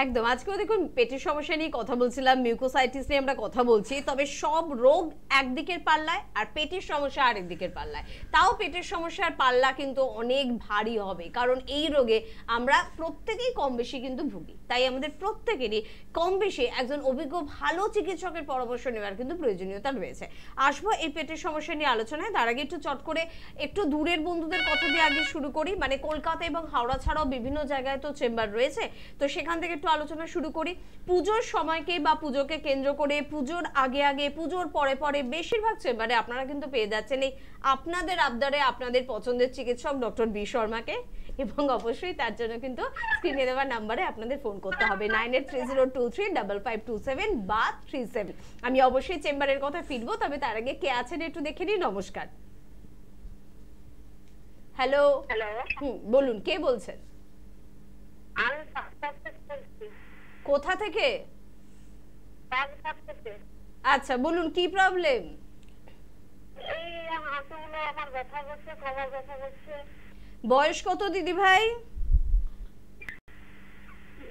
একদম। আজকেও দেখুন পেটের সমস্যা নিয়ে কথা বলছিলাম, মিউকোসাইটিস নিয়ে আমরা কথা বলছি, তবে সব রোগ একদিকের পাল্লায় আর পেটের সমস্যা আরেক দিকের পাল্লায়। তাও পেটের সমস্যার পাল্লা কিন্তু অনেক ভারী হবে, কারণ এই রোগে আমরা প্রত্যেকেই কম বেশি কিন্তু ভুগি, তাই আমাদের প্রত্যেকেরই কম বেশি একজন অভিজ্ঞ ভালো চিকিৎসকের পরামর্শ নেওয়ার কিন্তু প্রয়োজনীয়তা রয়েছে। আসবো এই পেটের সমস্যা নিয়ে আলোচনায়, তার আগে একটু চট করে একটু দূরের বন্ধুদের কথা দিয়ে আগে শুরু করি, মানে কলকাতা এবং হাওড়া ছাড়াও বিভিন্ন জায়গায় তো চেম্বার রয়েছে, তো সেখান থেকে একটু আলোচনা শুরু করি। পুজোর সময়কে বা পুজোকে কেন্দ্র করে, পুজোর আগে আগে, পুজোর পরে পরে বেশিরভাগ চেম্বারে আপনারা কিন্তু পেয়ে যাচ্ছেন এই আপনাদের আবদারে আপনাদের পছন্দের চিকিৎসক ডক্টর বি শর্মাকে, এবং অবশ্যই তার জন্য কিন্তু স্ক্রিনে দেওয়া নাম্বারে আপনাদের ফোন করতে হবে 9830235527 বা 37। আমি অবশ্যই চেম্বারের কথা ফিরবো, তবে তার আগে কে আছেন একটু দেখে নিই। নমস্কার। হ্যালো। হ্যালো, বলুন, কে বলছেন? আমি সাতটাতে বলছি। কোথা থেকে? সাতটাতে। আচ্ছা, বলুন কি প্রবলেম? এই হাঁটুগুলো আমার ব্যথা করছে, কোমর ব্যথা করছে। বয়স কত দিদি ভাই?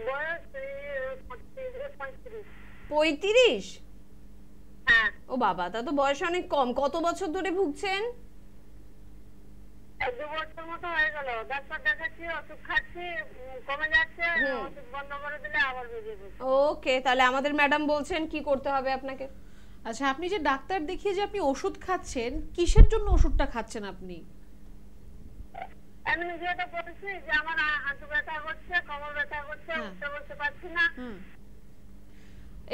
বয়স 35। 35? হ্যাঁ, ও বাবা, তা তো বয়স অনেক কম। কত বছর ধরে ভুগছেন? 2 বছর মতো হয়ে গেল। ডাক্তার দেখাচ্ছি, ওষুধ খাচ্ছি, কমে যাচ্ছে। ওষুধ বন্ধ করে দিলে আবার বেরিয়ে যাচ্ছে। ওকে, তাহলে আমাদের ম্যাডাম বলছেন কি করতে হবে আপনাকে। আচ্ছা, আপনি যে ডাক্তার দেখিয়ে যে আপনি ওষুধ খাচ্ছেন, কিসের জন্য ওষুধটা খাচ্ছেন আপনি? আমি যেটা বলেছি যে আমার হাঁটু ব্যথা করছে, কোমর ব্যথা করছে, উঠতে বসতে পারছি না।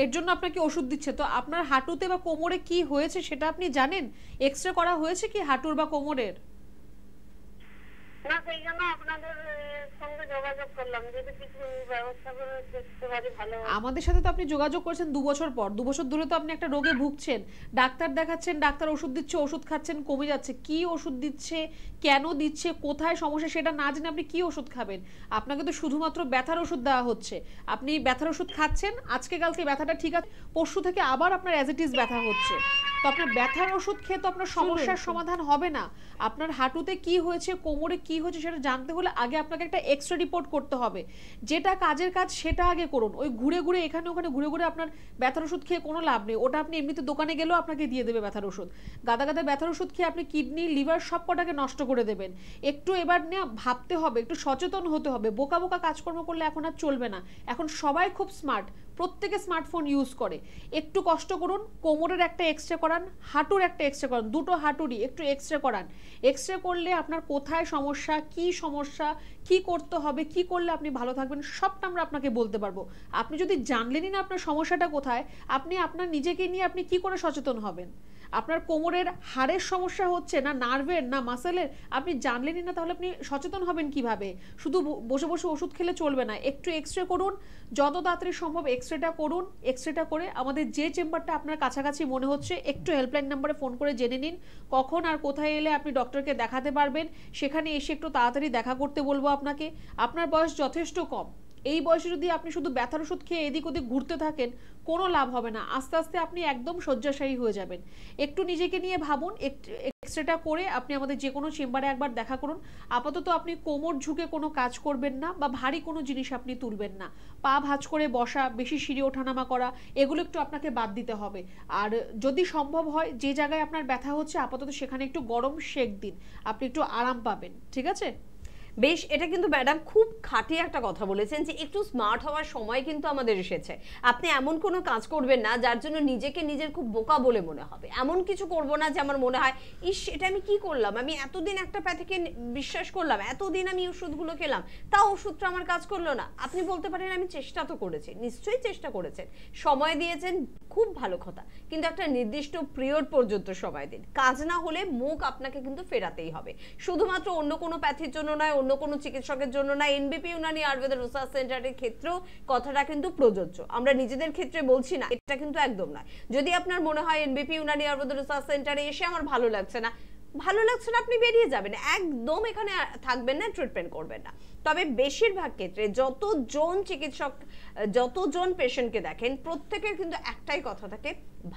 এর জন্য আপনাকে ওষুধ দিচ্ছে। তো আপনার হাঁটুতে বা কোমরে কি হয়েছে সেটা আপনি জানেন? এক্সরে করা হয়েছে কি হাঁটুর বা কোমরের? না, সেই জন্য আপনাদের সঙ্গে যোগাযোগ করলাম, যদি কিছু ব্যবস্থা করে দেখতে পারি ভালো হয়। আমাদের সাথে তো আপনি যোগাযোগ করেছেন 2 বছর পর। 2 বছর ধরে তো আপনি একটা রোগে ভুগছেন, ডাক্তার দেখাচ্ছেন, ডাক্তার ওষুধ দিচ্ছে, ওষুধ খাচ্ছেন, কমে যাচ্ছে। কি ওষুধ দিচ্ছে, কেন দিচ্ছে, কোথায় সমস্যা সেটা না জেনে আপনি কি ওষুধ খাবেন? আপনাকে তো শুধুমাত্র ব্যথার ওষুধ দেওয়া হচ্ছে। আপনি ব্যথার ওষুধ খাচ্ছেন, আজকে কালকে ব্যথাটা ঠিক আছে, পরশু থেকে আবার আপনার অ্যাজ ইট ইজ ব্যথা হচ্ছে। তো আপনার ব্যথার ওষুধ খেয়ে তো আপনার সমস্যার সমাধান হবে না। আপনার হাঁটুতে কি হয়েছে, কোমরে কি হয়েছে সেটা জানতে হলে আগে আপনাকে একটা এক্সরে রিপোর্ট করতে হবে। যেটা কাজের কাজ সেটা আগে করুন। ওই ঘুরে ঘুরে এখানে ওখানে ঘুরে ঘুরে আপনার ব্যথার ওষুধ খেয়ে কোনো লাভ নেই। ওটা আপনি এমনিতে দোকানে গেলেও আপনাকে দিয়ে দেবে ব্যথার ওষুধ। গাদা গাদা ব্যথার ওষুধ খেয়ে আপনি কিডনি, লিভার সব কটাকে নষ্ট করে দেবেন। একটু এবার না ভাবতে হবে, একটু সচেতন হতে হবে। বোকা বোকা কাজকর্ম করলে এখন আর চলবে না। এখন সবাই খুব স্মার্ট, প্রত্যেকে স্মার্টফোন ইউজ করে। একটু কষ্ট করুন, কোমরের একটা এক্সরে করান, হাঁটুর একটা এক্সরে করান, দুটো হাঁটুরই একটু এক্সরে করান। এক্সরে করলে আপনার কোথায় সমস্যা, কি করতে হবে, কি করলে আপনি ভালো থাকবেন সবটা আমরা আপনাকে বলতে পারবো। আপনি যদি জানলেনই না আপনার সমস্যাটা কোথায়, আপনি আপনার নিজেকে নিয়ে আপনি কি করে সচেতন হবেন? আপনার কোমরের হাড়ের সমস্যা হচ্ছে না নার্ভের না মাসেলের, আপনি জানলেনই না, তাহলে আপনি সচেতন হবেন কিভাবে? শুধু বসে বসে ওষুধ খেলে চলবে না। একটু এক্সরে করুন, যত তাড়াতাড়ি সম্ভব এক্সরেটা করুন। এক্সরেটা করে আমাদের যে চেম্বারটা আপনার কাছাকাছি মনে হচ্ছে একটু হেল্পলাইন নাম্বারে ফোন করে জেনে নিন কখন আর কোথায় এলে আপনি ডক্টরকে দেখাতে পারবেন। সেখানে এসে একটু তাড়াতাড়ি দেখা করতে বলবো আপনাকে। আপনার বয়স যথেষ্ট কম। এই বয়সে যদি আপনি শুধু ব্যথার ওষুধ খেয়ে এদিক ওদিক ঘুরতে থাকেন, কোনো লাভ হবে না। আস্তে আস্তে আপনি একদম শয্যাশায়ী হয়ে যাবেন। একটু নিজেকে নিয়ে ভাবুন, এক্সরেটা করে আপনি আমাদের যে কোনো চেম্বারে একবার দেখা করুন। আপাতত আপনি কোমর ঝুঁকে কোনো কাজ করবেন না বা ভারী কোনো জিনিস আপনি তুলবেন না। পা ভাঁজ করে বসা, বেশি সিঁড়ি ওঠানামা করা, এগুলো একটু আপনাকে বাদ দিতে হবে। আর যদি সম্ভব হয় যে জায়গায় আপনার ব্যথা হচ্ছে আপাতত সেখানে একটু গরম সেক দিন, আপনি একটু আরাম পাবেন। ঠিক আছে? বেশ, এটা কিন্তু ম্যাডাম খুব খাঁটি একটা কথা বলেছেন যে একটু স্মার্ট হওয়ার সময় কিন্তু আমাদের এসেছে। আপনি এমন কোনো কাজ করবেন না যার জন্য নিজেকে নিজের খুব বোকা বলে মনে হবে। এমন কিছু করব না যে আমার মনে হয় ইস এটা আমি কি করলাম, আমি এতদিন একটা প্যাথিকে বিশ্বাস করলাম, এতদিন আমি ওষুধগুলো খেলাম, তাও ওষুধটা আমার কাজ করলো না। আপনি বলতে পারেন আমি চেষ্টা তো করেছি। নিশ্চয়ই চেষ্টা করেছেন, সময় দিয়েছেন, খুব ভালো কথা, কিন্তু একটা নির্দিষ্ট পিরিয়ড পর্যন্ত সময় দিন। কাজ না হলে মুখ আপনাকে কিন্তু ফেরাতেই হবে। শুধুমাত্র অন্য কোনো প্যাথির জন্য নয়, অন্য কোনো চিকিৎসকের জন্য না, এনবিপি ইউনানি আয়ুর্বেদ রিসার্চ সেন্টারের ক্ষেত্রেও কথাটা কিন্তু প্রযোজ্য। আমরা নিজেদের ক্ষেত্রে বলছি না, এটা কিন্তু একদম নয়। যদি আপনার মনে হয় এনবিপি ইউনানি আয়ুর্বেদ রিসার্চ সেন্টারে এসে আমার ভালো লাগছে না, আপনি বেরিয়ে যাবেন, একদম এখানে থাকবেন না, ট্রিটমেন্ট করবেন না। তবে বেশিরভাগ ক্ষেত্রে যতজন পেশেন্টকে দেখেন প্রত্যেকের কিন্তু একটাই কথা থাকে,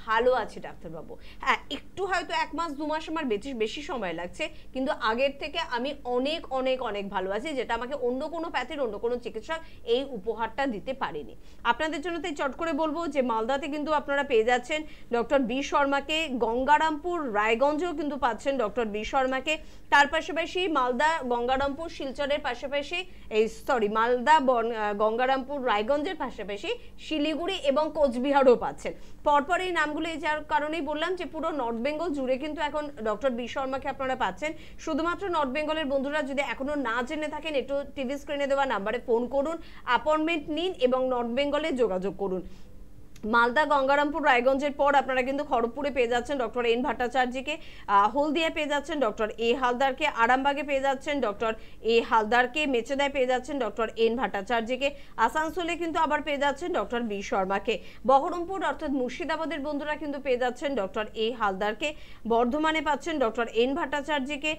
ভালো আছে ডাক্তারবাবু। হ্যাঁ, একটু হয়তো 1 মাস 2 মাস আমার বেশি সময় লাগছে, কিন্তু আগের থেকে আমি অনেক অনেক অনেক ভালো আছি, যেটা আমাকে অন্য কোনো প্যাথির অন্য কোনো চিকিৎসক এই উপহারটা দিতে পারেনি। আপনাদের জন্য তাই চট করে বলবো যে মালদাতে কিন্তু আপনারা পেয়ে যাচ্ছেন ডক্টর বি শর্মাকে, গঙ্গারামপুর রায়গঞ্জেও কিন্তু পাচ্ছেন ডক্টর বি শর্মাকে। তার পাশাপাশি মালদা, গঙ্গারামপুর, শিলচরের পাশাপাশি গঙ্গারামপুর রায়গঞ্জের পাশাপাশি শিলিগুড়ি এবং কোচবিহারও পাচ্ছেন। পরপর এই নামগুলো এই যার কারণেই বললাম যে পুরো নর্থ বেঙ্গল জুড়ে কিন্তু এখন ডক্টর বি শর্মাকে আপনারা পাচ্ছেন। শুধুমাত্র নর্থ বেঙ্গলের বন্ধুরা যদি এখনো না জেনে থাকেন, একটু টিভি স্ক্রিনে দেওয়া নাম্বারে ফোন করুন, অ্যাপয়েন্টমেন্ট নিন এবং নর্থ বেঙ্গলে যোগাযোগ করুন। মালদা, গঙ্গারামপুর, রায়গঞ্জের পর আপনারা কিন্তু খড়গপুরে পেয়ে যাচ্ছেন ডক্টর এন ভট্টাচার্যকে, হলদিয়া পেয়ে যাচ্ছেন ডক্টর এ হালদারকে, আরামবাগে পেয়ে যাচ্ছেন ডক্টর এ হালদারকে, মেচেদায় পেয়ে যাচ্ছেন ডক্টর এন ভট্টাচার্যকে, আসানসোলে কিন্তু আবার পেয়ে যাচ্ছেন ডক্টর বি শর্মাকে, বহরমপুর অর্থাৎ মুর্শিদাবাদের বন্ধুরা কিন্তু পেয়ে যাচ্ছেন ডক্টর এ হালদারকে, বর্ধমানে পাচ্ছেন ডক্টর এন ভট্টাচার্যকে,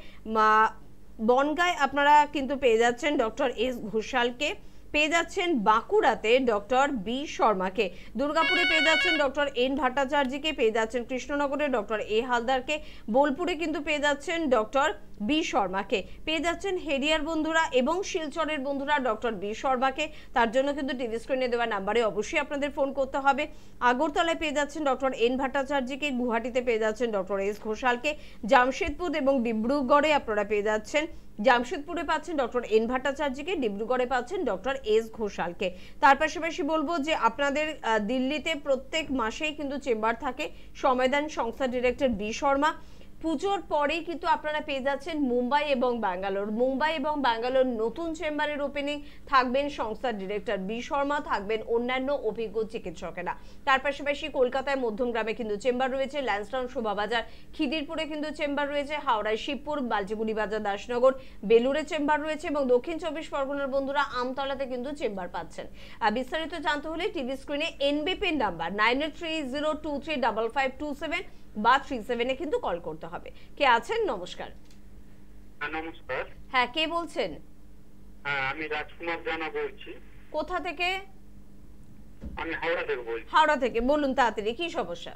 বনগাঁয় আপনারা কিন্তু পেয়ে যাচ্ছেন ডক্টর এস ঘোষালকে, পেয়ে যাচ্ছেন বাঁকুড়াতে ডক্টর বি শর্মাকে, দুর্গাপুরে পেয়ে যাচ্ছেন ডক্টর এন ভট্টাচার্যকে, পেয়ে যাচ্ছেন কৃষ্ণনগরে ডক্টর এ হালদারকে, বোলপুরে কিন্তু পেয়ে যাচ্ছেন ডক্টর বি শর্মাকে, পেয়ে যাচ্ছেন হেরিয়ার বন্ধুরা এবং শিলচরের বন্ধুরা ডক্টর বি শর্মাকে। তার জন্য কিন্তু টিভি স্ক্রিনে দেওয়া নাম্বারে অবশ্যই আপনাদের ফোন করতে হবে। আগরতলায় পেয়ে যাচ্ছেন ডক্টর এন ভট্টাচার্যকে, গুয়াহাটিতে পেয়ে যাচ্ছেন ডক্টর এস ঘোষালকে, জামশেদপুর এবং ডিব্রুগড়ে আপনারা পেয়ে যাচ্ছেন, জামশেদপুরে পাচ্ছেন ডক্টর এন ভট্টাচার্যকে, ডিব্রুগড়ে পাচ্ছেন ডক্টর এস ঘোষালকে। তার পাশাপাশি বলবো যে আপনাদের দিল্লিতে প্রত্যেক মাসেই কিন্তু চেম্বার থাকে, সময় দেন সংস্থা ডিরেক্টর বি শর্মা। পুজোর পরেই কিন্তু আপনারা পেয়ে যাচ্ছেন মুম্বাই এবং ব্যাঙ্গালোর নতুন চেম্বারের ওপেনিং, থাকবেন সংস্থার ডিরেক্টর বি শর্মা, থাকবেন অন্যান্য অভিজ্ঞ চিকিৎসকেরা। তার পাশাপাশি কলকাতায় মধ্যমগ্রামে কিন্তু চেম্বার রয়েছে, ল্যান্সডাউন শোভাবাজার, খিদিরপুরে কিন্তু চেম্বার রয়েছে, হাওড়ায় শিবপুর, বালচিগুড়ি বাজার দাসনগর, বেলুরে চেম্বার রয়েছে এবং দক্ষিণ 24 পরগনার বন্ধুরা আমতলাতে কিন্তু চেম্বার পাচ্ছেন। বিস্তারিত জানতে হলে টিভি স্ক্রিনে এনবিপির নাম্বার 9830235527 বা 37 কিন্তু কল করতে হবে। কে আছেন? নমস্কার। নমস্কার। হ্যাঁ, কে বলছেন? হ্যাঁ, আমি রাজকুমার জানা বলছি। কোথা থেকে? আমি হাওড়া থেকে বলছি। হাওড়া থেকে। বলুন তাড়াতাড়ি, কি সমস্যা?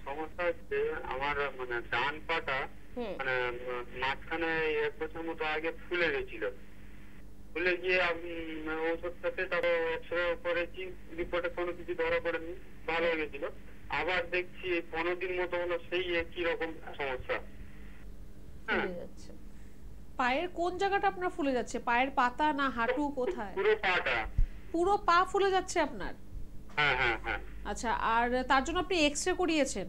সমস্যা হচ্ছে আমার মানে ডান পাটা মানে মাঝখানে 1 বছর মতো আগে ফুলে গেছিল। ফুলে গিয়ে আমি ওষুধ খেতে তারপর এক্সরে করেছি, রিপোর্টে কোনো কিছু ধরা পড়েনি, ভালো হয়ে গেছিল। আবার দেখছি 15 দিন মতো হলো সেই একই রকম সমস্যা। পায়ের কোন জায়গাটা আপনার ফুলে যাচ্ছে? পায়ের পাতা না হাঁটু, কোথায়? পুরো পাটা। পুরো পা ফুলে যাচ্ছে আপনার? হ্যাঁ হ্যাঁ হ্যাঁ। আচ্ছা, আর তার জন্য আপনি এক্সরে করিয়েছেন?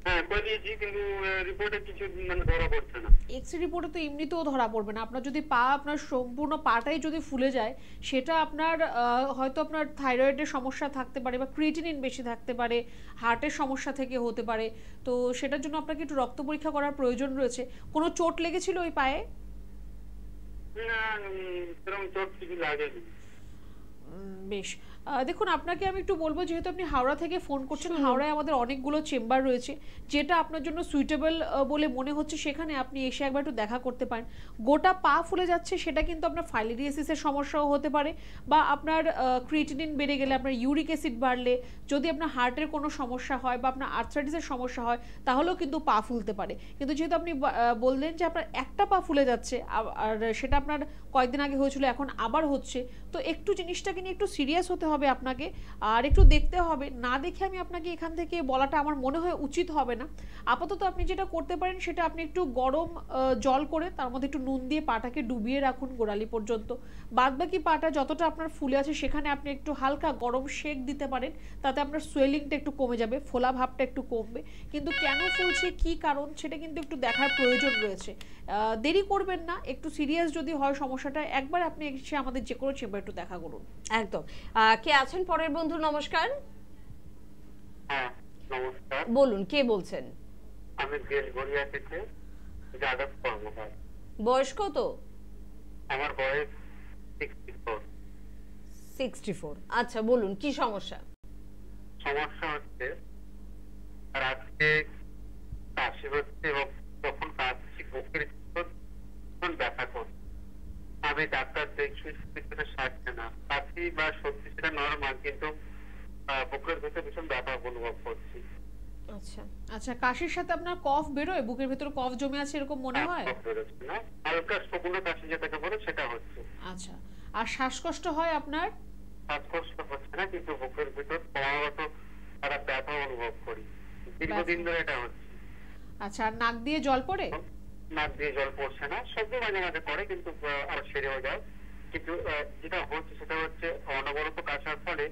হ্যাঁ, করিয়েছি, কিন্তু রিপোর্টে কিছু মানে ধরা পড়ছে না। এক্সরে রিপোর্টে তো এমনিতেও ধরা পড়বে না। আপনার যদি পা, আপনার সম্পূর্ণ পাটাই যদি ফুলে যায়, সেটা আপনার হয়তো আপনার থাইরয়েডের সমস্যা থাকতে পারে বা ক্রিয়েটিনিন বেশি থাকতে পারে, হার্টের সমস্যা থেকে হতে পারে। তো সেটার জন্য আপনাকে একটু রক্ত পরীক্ষা করার প্রয়োজন রয়েছে। কোনো চোট লেগেছিল ওই পায়ে? না, সেরকম চোট কিছু লাগেনি। বেশ, দেখুন, আপনাকে আমি একটু বলবো, যেহেতু আপনি হাওড়া থেকে ফোন করছেন, হাওড়ায় আমাদের অনেকগুলো চেম্বার রয়েছে, যেটা আপনার জন্য সুইটেবল বলে মনে হচ্ছে সেখানে আপনি এসে একবার একটু দেখা করতে পারেন। গোটা পা ফুলে যাচ্ছে, সেটা কিন্তু আপনার ফাইলেরিয়াসিসের সমস্যাও হতে পারে, বা আপনার ক্রিয়েটিনিন বেড়ে গেলে, আপনার ইউরিক অ্যাসিড বাড়লে, যদি আপনার হার্টের কোনো সমস্যা হয় বা আপনার আর্থ্রাইটিসের সমস্যা হয়, তাহলেও কিন্তু পা ফুলতে পারে। কিন্তু যেহেতু আপনি বললেন যে আপনার একটা পা ফুলে যাচ্ছে, আর সেটা আপনার কয়েকদিন আগে হয়েছিল, এখন আবার হচ্ছে, তো একটু জিনিসটাকে নিয়ে একটু সিরিয়াস হতে হবে আপনাকে, আর একটু দেখতে হবে। না দেখে আমি আপনাকে এখান থেকে বলাটা আমার মনে হয় উচিত হবে না। আপাতত আপনি যেটা করতে পারেন, সেটা আপনি একটু গরম জল করে তার মধ্যে একটু নুন দিয়ে পাটাকে ডুবিয়ে রাখুন গোড়ালি পর্যন্ত। বাদবাকি পাটা যতটা আপনার ফুলে আছে, সেখানে আপনি একটু হালকা গরম শেক দিতে পারেন, তাতে আপনার সোয়েলিংটা একটু কমে যাবে, ফোলা ভাবটা একটু কমবে। কিন্তু কেন ফুলছে, কি কারণ, সেটা কিন্তু একটু দেখার প্রয়োজন রয়েছে। দেরি করবেন না, একটু সিরিয়াস যদি হয় সমস্যাটা, একবার আপনি এসে আমাদের যে কোনো চেম্বার একটু দেখা করুন। একদম। কে আছেন পরের বন্ধু? নমস্কার। হ্যাঁ, নমস্কার। বলুন, কে বলছেন? আমি বেলগড়িয়া থেকে যাদব কর্মকার। বয়স কত? আমার বয়স 64। 64। আচ্ছা, বলুন কি সমস্যা? সমস্যা হচ্ছে আর আজকে কাশি হচ্ছে, এবং যখন কাশি বুকের তখন ব্যথা করছে। আমি ডাক্তার দেখি, সেটা সারছে না। কাশি বা সর্দি সেটা নর্মাল, কিন্তু বুকের ভেতরে ভীষণ ব্যথা অনুভব করছি। আচ্ছা আচ্ছা, কাশির সাথে আপনার কফ বেরোয়? বুকের ভেতরে কফ জমে আছে এরকম মনে হয়? না, হালকা শুকনো কাশি যেটাকে বলে সেটা হচ্ছে। আচ্ছা, আর শ্বাসকষ্ট হয় আপনার? শ্বাসকষ্ট হচ্ছে না, কিন্তু বুকের ভেতর ক্রমাগত একটা ব্যথা অনুভব করি, দীর্ঘদিন ধরে এটা হচ্ছে। আচ্ছা, আর নাক দিয়ে জল পড়ে? নাক দিয়ে জল পড়ছে না, সবজি মাঝে মাঝে পড়ে কিন্তু আবার সেরেও যায়। কিন্তু যেটা হচ্ছে সেটা হচ্ছে অনবরত কাশার ফলে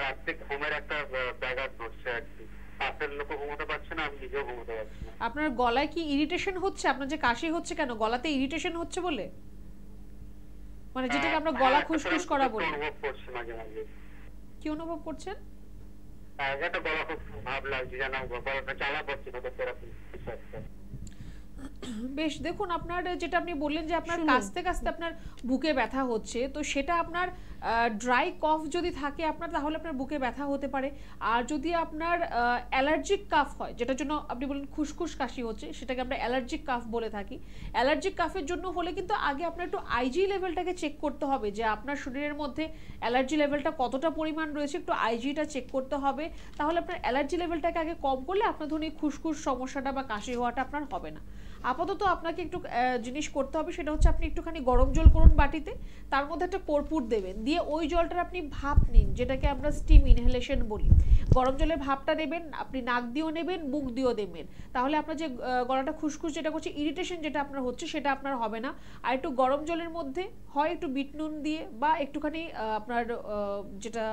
রাত্রে ঘুমের একটা ব্যাঘাত ঘটছে আর কি। পাশের লোকও ঘুমোতে পারছে না, আমি নিজেও ঘুমোতে পারছি না। আপনার গলায় কি ইরিটেশন হচ্ছে? আপনার যে কাশি হচ্ছে কেন, গলাতে ইরিটেশন হচ্ছে বলে? মানে যেটাকে আমরা গলা খুশখুশ করা বলি। অনুভব করছি মাঝে মাঝে। কি অনুভব করছেন? একটা গলা খুব ভাব লাগছে, যেন গলাটা জ্বালা করছে, কত এরকম কিছু একটা। বেশ, দেখুন আপনার যেটা আপনি বললেন যে আপনার কাশতে কাশতে আপনার বুকে ব্যথা হচ্ছে, তো সেটা আপনার ড্রাই কফ যদি থাকে আপনার, তাহলে আপনার বুকে ব্যথা হতে পারে। আর যদি আপনার অ্যালার্জিক কাফ হয়, যেটার জন্য আপনি বলেন খুশখুশ কাশি হচ্ছে, সেটাকে আমরা অ্যালার্জিক কাফ বলে থাকি। অ্যালার্জিক কাফের জন্য হলে কিন্তু আগে আপনার একটু আইজি লেভেলটাকে চেক করতে হবে, যে আপনার শরীরের মধ্যে অ্যালার্জি লেভেলটা কতটা পরিমাণ রয়েছে, একটু আইজিটা চেক করতে হবে। তাহলে আপনার অ্যালার্জি লেভেলটাকে আগে কম করলে আপনার ধরুন এই খুশখুশ সমস্যাটা বা কাশি হওয়াটা আপনার হবে না। আপাতত আপনাকে একটু জিনিস করতে হবে, সেটা হচ্ছে আপনি একটুখানি গরম জল করুন বাটিতে, তার মধ্যে একটা কর্পূর দেবেন, দিয়ে ওই জলটার আপনি ভাপ নিন, যেটাকে আমরা স্টিম ইনহেলেশন বলি। গরম জলের ভাপটা নেবেন, আপনি নাক দিয়েও নেবেন, মুখ দিয়েও দেবেন, তাহলে আপনার যে গলাটা খুশখুশ যেটা করছে, ইরিটেশন যেটা আপনার হচ্ছে, সেটা আপনার হবে না। আর একটু গরম জলের মধ্যে হয় একটু বিট নুন দিয়ে বা একটুখানি আপনার যেটা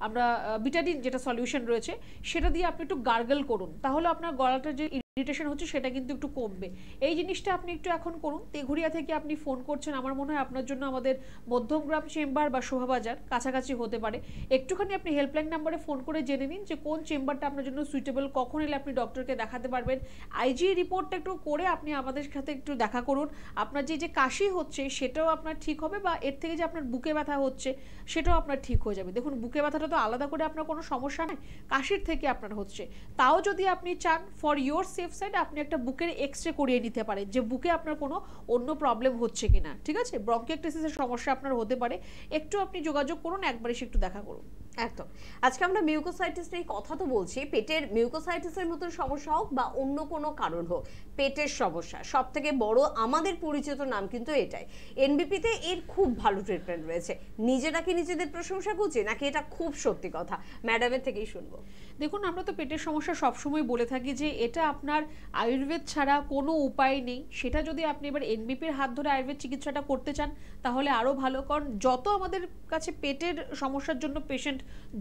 আমরা বিটাডিন যেটা সলিউশন রয়েছে, সেটা দিয়ে আপনি একটু গার্গল করুন, তাহলে আপনার গলাটা যে ইরিটেশন হচ্ছে সেটা কিন্তু একটু কমবে। এই জিনিসটা আপনি একটু এখন করুন। তেঘুরিয়া থেকে আপনি ফোন করছেন, আমার মনে হয় আপনার জন্য আমাদের মধ্যমগ্রাম চেম্বার বা শোভাবাজার কাছাকাছি হতে পারে। একটুখানি আপনি হেল্পলাইন নাম্বারে ফোন করে জেনে নিন যে কোন চেম্বারটা আপনার জন্য সুইটেবল, কখন এলে আপনি ডক্টরকে দেখাতে পারবেন। আইজি রিপোর্টটা একটু করে আপনি আমাদের সাথে একটু দেখা করুন। আপনার যে কাশি হচ্ছে সেটাও আপনার ঠিক হবে, বা এর থেকে যে আপনার বুকে ব্যথা হচ্ছে সেটাও আপনার ঠিক হয়ে যাবে। দেখুন, বুকে ব্যথাটা তো আলাদা করে আপনার কোনো সমস্যা নেই, কাশির থেকে আপনার হচ্ছে। তাও যদি আপনি চান, ফর ইয়োর সেফ সাইড, আপনি একটা বুকের এক্সরে করিয়ে নিতে পারেন যে বুকে আপনার কোনো অন্য প্রবলেম হচ্ছে কিনা। ঠিক আছে, ব্রঙ্কিওলটিসিসের সমস্যা আপনার হতে পারে, একটু আপনি যোগাযোগ করুন, একবার এসে একটু দেখা করুন। একদম। আজকে আমরা মিউকোসাইটিস নিয়ে কথা তো বলছি, পেটের মিউকোসাইটিসের মতো সমস্যা হোক বা অন্য কোনো কারণ হোক, পেটের সমস্যা সবথেকে বড় আমাদের পরিচিত নাম কিন্তু এটাই। এনবিপিতে এর খুব ভালো ট্রিটমেন্ট রয়েছে। নিজেরা কি নিজেদের প্রশংসা করছি, নাকি এটা খুব সত্যি কথা? ম্যাডামের থেকেই শুনবো। দেখুন, আমরা তো পেটের সমস্যা সবসময় বলে থাকি যে এটা আপনার আয়ুর্বেদ ছাড়া কোনো উপায় নেই। সেটা যদি আপনি এবার এনবিপির হাত ধরে আয়ুর্বেদ চিকিৎসাটা করতে চান তাহলে আরও ভালো, কারণ যত আমাদের কাছে পেটের সমস্যার জন্য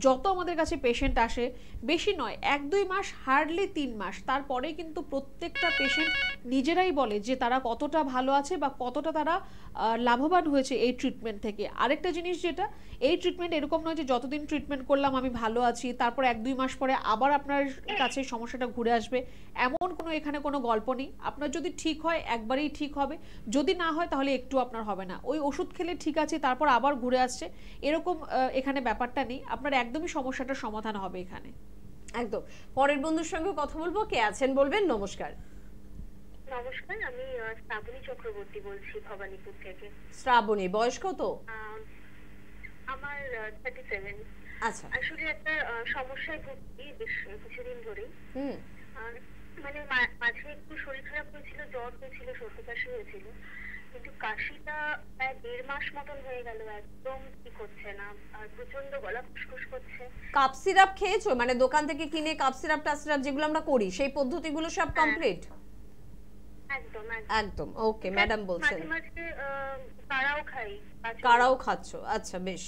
যত আমাদের কাছে পেশেন্ট আসে, বেশি নয় 1-2 মাস, হার্ডলি 3 মাস, তারপরে কিন্তু প্রত্যেকটা পেশেন্ট নিজেরাই বলে যে তারা কতটা ভালো আছে বা কতটা তারা লাভবান হয়েছে এই ট্রিটমেন্ট থেকে। আরেকটা জিনিস, যেটা এই ট্রিটমেন্ট এরকম নয় যে যতদিন ট্রিটমেন্ট করলাম আমি ভালো আছি, তারপর 1-2 মাস পরে আবার আপনার কাছে সমস্যাটা ঘুরে আসবে, এমন কোনো এখানে কোনো গল্প নেই। আপনার যদি ঠিক হয় একবারেই ঠিক হবে, যদি না হয় তাহলে একটু আপনার হবে না। ওই ওষুধ খেলে ঠিক আছে, তারপর আবার ঘুরে আসছে, এরকম এখানে ব্যাপারটা নেই। আপনার একদমই সমস্যাটার সমাধান হবে এখানে। একদম। পরের বন্ধুর সঙ্গে কথা বলবো, কে আছেন বলবেন। নমস্কার। নমস্কার, আমি শ্রাবণী চক্রবর্তী বলছি ভবানীপুর থেকে। শ্রাবণী, বয়স কত? আমার 37। আচ্ছা। আসলে একটা সমস্যায় ভুগছি বেশ কিছুদিন ধরেই। মানে মাঝে একটু শরীর খারাপ হয়েছিল, জ্বর হয়েছিল, সর্দি কাশি হয়েছিল, কিন্তু কাশিটা প্রায় 1.5 মাস মতন হয়ে গেল, একদম ঠিক হচ্ছে না, আর প্রচন্ড গলা খুশখুশ করছে। কাপ সিরাপ খেয়েছো? মানে দোকান থেকে কিনে কাপ সিরাপ টা সিরাপ যেগুলো আমরা করি, সেই পদ্ধতিগুলো সব কমপ্লিট? একদম একদম। ওকে, ম্যাডাম বলছেন মাঝে মাঝে কাড়াও খাই। কাড়াও খাচ্ছো? আচ্ছা, বেশ।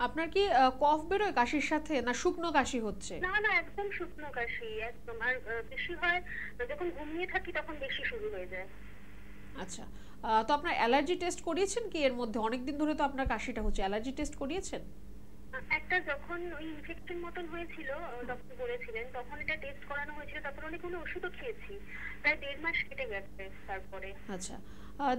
আপনার কি কফ বেরোয় কাশির সাথে, না শুকনো কাশি হচ্ছে? না না, একদম শুকনো কাশি একদম। আর বেশি হয় যখন ঘুমিয়ে থাকি, তখন বেশি শুরু হয়ে যায়। আচ্ছা, তো আপনার অ্যালার্জি টেস্ট করিয়েছেন কি এর মধ্যে? অনেকদিন ধরে তো আপনার কাশিটা হচ্ছে, অ্যালার্জি টেস্ট করিয়েছেন? একটা যখন ওই ইনফেকশন মতন হয়েছিল, ডক্টর বলেছিলেন, তখন এটা টেস্ট করানো হয়েছিল, তারপর অনেকগুলো ওষুধও খেয়েছি, প্রায় 1.5 মাস কেটে গেছে তারপরে। আচ্ছা,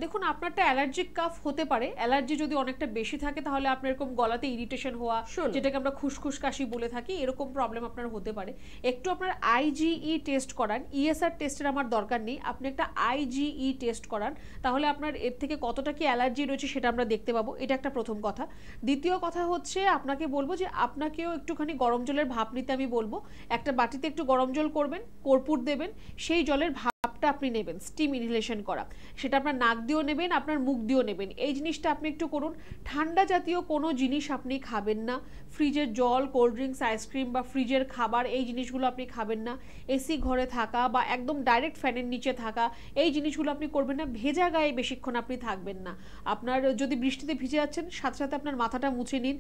দেখুন, আপনারটা অ্যালার্জিক কাফ হতে পারে। অ্যালার্জি যদি অনেকটা বেশি থাকে তাহলে আপনার এরকম গলাতে ইরিটেশন হওয়া, যেটাকে আমরা খুশখুশ কাশি বলে থাকি, এরকম প্রবলেম আপনার হতে পারে। একটু আপনার আইজিই টেস্ট করান। ইএসআর টেস্টের আমার দরকার নেই, আপনি একটা আইজিই টেস্ট করান, তাহলে আপনার এর থেকে কতটা কি অ্যালার্জি রয়েছে সেটা আমরা দেখতে পাবো। এটা একটা প্রথম কথা। দ্বিতীয় কথা হচ্ছে, আপনাকে বলবো যে আপনাকেও একটুখানি গরম জলের ভাপ নিতে আমি বলবো। একটা বাটিতে একটু গরম জল করবেন, কর্পূর দেবেন, সেই জলের ভাপ ভাবটা আপনি নেবেন স্টিম ইনহেলেশন করা, সেটা আপনার নাক দিয়েও নেবেন, আপনার মুখ দিয়েও নেবেন। এই জিনিসটা আপনি একটু করুন। ঠান্ডা জাতীয় কোনো জিনিস আপনি খাবেন না, ফ্রিজের জল, কোল্ড ড্রিঙ্কস, আইসক্রিম বা ফ্রিজের খাবার এই জিনিসগুলো আপনি খাবেন না। এসি ঘরে থাকা বা একদম ডাইরেক্ট ফ্যানের নিচে থাকা এই জিনিসগুলো আপনি করবেন না। ভেজা গায়ে বেশিক্ষণ আপনি থাকবেন না। আপনার যদি বৃষ্টিতে ভিজে যাচ্ছেন সাথে সাথে আপনার মাথাটা মুছে নিন,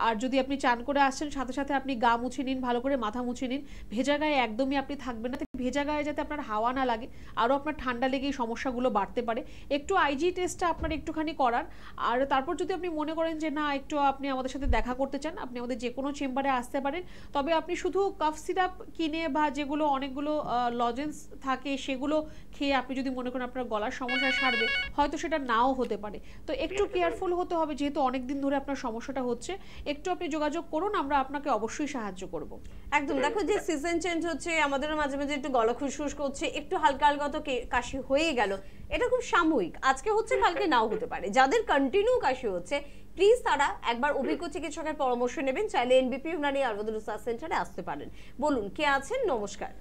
আর যদি আপনি চান করে আসছেন সাথে সাথে আপনি গা মুছে নিন, ভালো করে মাথা মুছে নিন। ভেজা গায়ে একদমই আপনি থাকবেন না। ভেজা গায়ে যাতে আপনার হাওয়া না লাগে, আরও আপনার ঠান্ডা লেগে এই সমস্যাগুলো বাড়তে পারে। একটু আইজি টেস্টটা আপনার একটুখানি করান। আর তারপর যদি আপনি মনে করেন যে না একটু আপনি আমাদের সাথে দেখা করতে চান, আপনি আমাদের যে কোনো চেম্বারে আসতে পারেন। তবে আপনি শুধু কাফ সিরাপ কিনে বা যেগুলো অনেকগুলো লজেন্স থাকে সেগুলো খেয়ে আপনি যদি মনে করেন আপনার গলার সমস্যা সারবে, হয়তো সেটা নাও হতে পারে। তো একটু কেয়ারফুল হতে হবে, যেহেতু অনেক দিন ধরে আপনার সমস্যাটা হচ্ছে। একটু আপনি যোগাযোগ করুন, আমরা আপনাকে অবশ্যই সাহায্য করব। একদম। দেখো যে সিজন চেঞ্জ হচ্ছে, আমাদেরও মাঝে মাঝে একটু গলা খুশখুশ করছে, একটু হালকা হালকা তো কাশি হয়ে গেল, এটা খুব সাময়িক, আজকে হচ্ছে কালকে নাও হতে পারে। যাদের কন্টিনিউ কাশি হচ্ছে প্লিজ তারা একবার অভিজ্ঞ চিকিৎসকের পরামর্শ নেবেন। চাইলে এনবিপি ইউনানি আয়ুর্বেদ রিসার্চ সেন্টারে আসতে পারেন। বলুন কে আছেন? নমস্কার।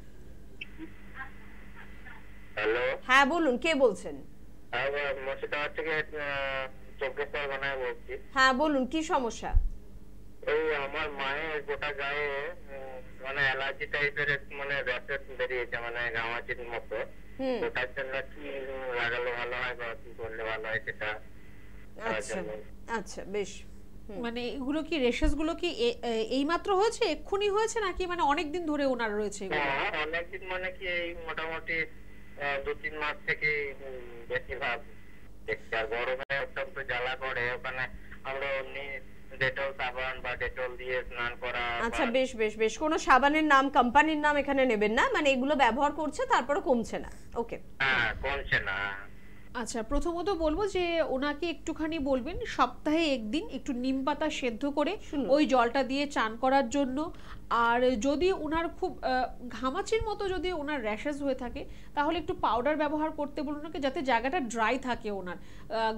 হ্যালো, হ্যাঁ বলুন, কে বলছেন? মুর্শিদাবাদ থেকে চোখেশ্বর বানায় বলছি। হ্যাঁ বলুন, কি সমস্যা? এই আমার মায়ের গোটা গায়ে মানে অ্যালার্জি টাইপের মানে র্যাশেস বেরিয়েছে, মানে ঘামাচির মতো। তো তার জন্য কি লাগালে ভালো হয় বা কি করলে ভালো হয় সেটা। আচ্ছা আচ্ছা, বেশ। মানে এগুলো কি রেশেস গুলো কি এইমাত্র হয়েছে, এক্ষুনি হয়েছে, নাকি মানে অনেক দিন ধরে ওনার রয়েছে এগুলো? হ্যাঁ, অনেকদিন মানে কি এই মোটামুটি 2-3 মাস থেকে বেশি ভাব দেখছি। আর গরমে অত্যন্ত জ্বালা করে, ওখানে আমরা ডেটল সাবান বা ডেটল দিয়ে স্নান করা। আচ্ছা বেশ বেশ বেশ, কোনো সাবানের নাম কোম্পানির নাম এখানে নেবেন না, মানে এগুলো ব্যবহার করছে তারপরে কমছে না। ওকে, হ্যাঁ কমছে না। আচ্ছা, প্রথমত বলবো যে ওনাকে একটুখানি বলবেন সপ্তাহে একদিন একটু নিম পাতা সেদ্ধ করে ওই জলটা দিয়ে চান করার জন্য। আর যদি ওনার খুব ঘামাচির মতো যদি ওনার র্যাশেস হয়ে থাকে তাহলে একটু পাউডার ব্যবহার করতে বলুন ওনাকে, যাতে জায়গাটা ড্রাই থাকে, ওনার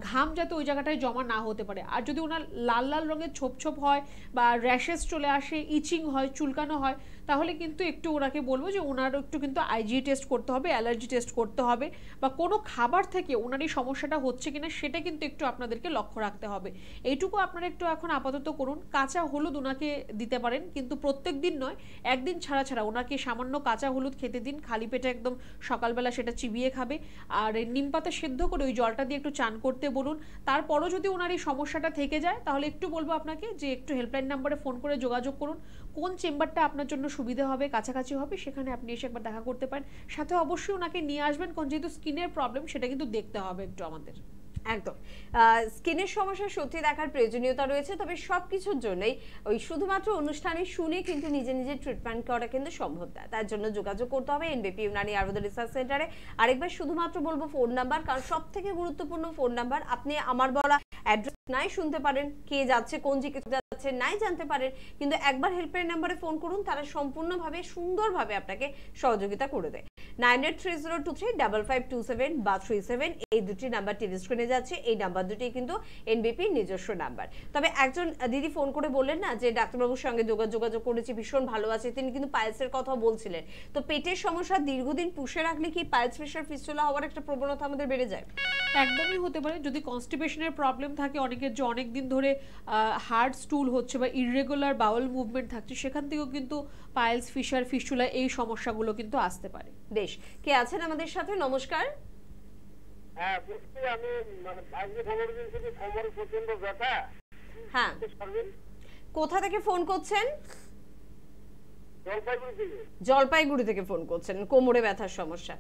ঘাম যাতে ওই জায়গাটায় জমা না হতে পারে। আর যদি ওনার লাল লাল রঙের ছোপ ছোপ হয় বা র্যাশেস চলে আসে, ইচিং হয়, চুলকানো হয়, তাহলে কিন্তু একটু ওনাকে বলবো যে ওনার একটু কিন্তু আইজি টেস্ট করতে হবে, অ্যালার্জি টেস্ট করতে হবে, বা কোনো খাবার থেকে ওনার এই সমস্যাটা হচ্ছে কিনা সেটা কিন্তু একটু আপনাদেরকে লক্ষ্য রাখতে হবে। এইটুকু আপনারা একটু এখন আপাতত করুন। কাঁচা হলুদ ওনাকে দিতে পারেন, কিন্তু প্রত্যেক দিন নয়, একদিন ছাড়া ছাড়া ওনাকে সামান্য কাঁচা হলুদ খেতে দিন, খালি পেটে একদম সকালবেলা সেটা চিবিয়ে খাবে। আর নিম পাতা সেদ্ধ করে ওই জলটা দিয়ে একটু চান করতে বলুন। তারপরও যদি ওনার এই সমস্যাটা থেকে যায় তাহলে একটু বলবো আপনাকে যে একটু হেল্পলাইন নাম্বারে ফোন করে যোগাযোগ করুন। কোন চেম্বারটা আপনার জন্য সুবিধা হবে, কাছাকাছি হবে, সেখানে আপনি এসে একবার দেখা করতে পারেন। সাথে অবশ্যই ওনাকে নিয়ে আসবেন, কারণ যেহেতু স্কিনের প্রবলেম সেটা কিন্তু দেখতে হবে একটু আমাদের। একদম। স্কিনের সমস্যা সত্যি দেখার প্রয়োজনীয়তা রয়েছে, তবে সবকিছুর জন্যই ওই শুধুমাত্র অনুষ্ঠানে শুনে কিন্তু নিজে নিজে ট্রিটমেন্ট করা কিন্তু সম্ভব না। তার জন্য যোগাযোগ করতে হবে এনবিপি ইউনানি আয়ুর্বেদ রিসার্চ সেন্টারে। আরেকবার শুধুমাত্র বলবো ফোন নাম্বার, কারণ সব থেকে গুরুত্বপূর্ণ ফোন নাম্বার। আপনি আমার বলা অ্যাড্রেস নাই শুনতে পারেন, কে যাচ্ছে, কোন চিকিৎসা যাচ্ছে নাই জানতে পারেন, কিন্তু একবার হেল্পলাইন নাম্বারে ফোন করুন, তারা সম্পূর্ণভাবে সুন্দরভাবে আপনাকে সহযোগিতা করে দেয়। 9830235527 বা 37 এই দুটি নাম্বার টিভি স্ক্রিনে যাচ্ছে। এই নাম্বার দুটি কিন্তু এনবিপির নিজস্ব নাম্বার। তবে একজন দিদি ফোন করে বললেন না যে ডাক্তারবাবুর সঙ্গে যোগাযোগ করেছি, ভীষণ ভালো আছে, তিনি কিন্তু পাইলসের কথা বলছিলেন। তো পেটের সমস্যা দীর্ঘদিন পুষে রাখলে কি পাইলস প্রেশার ফিস্টুলা হওয়ার একটা প্রবণতা আমাদের বেড়ে যায়? একদমই হতে পারে। যদি কনস্টিপেশনের প্রবলেম থাকে, অনেকের যে অনেক দিন ধরে হার্ড স্টুল হচ্ছে বা ইররেগুলার বাউল মুভমেন্ট থাকছে, সেখান থেকেও কিন্তু পাইলস, ফিস্টুলা এই সমস্যাগুলো কিন্তু আসতে পারে। বেশ, কে আছেন আমাদের সাথে? নমস্কার। হ্যাঁ বলছি, আমি মানে আজকে খবর দিয়েছি যে কোমর প্রচন্ড ব্যথা। হ্যাঁ, কোথা থেকে ফোন করছেন? জলপাইগুড়ি থেকে। জলপাইগুড়ি থেকে ফোন করছেন, কোমরে ব্যথার সমস্যা।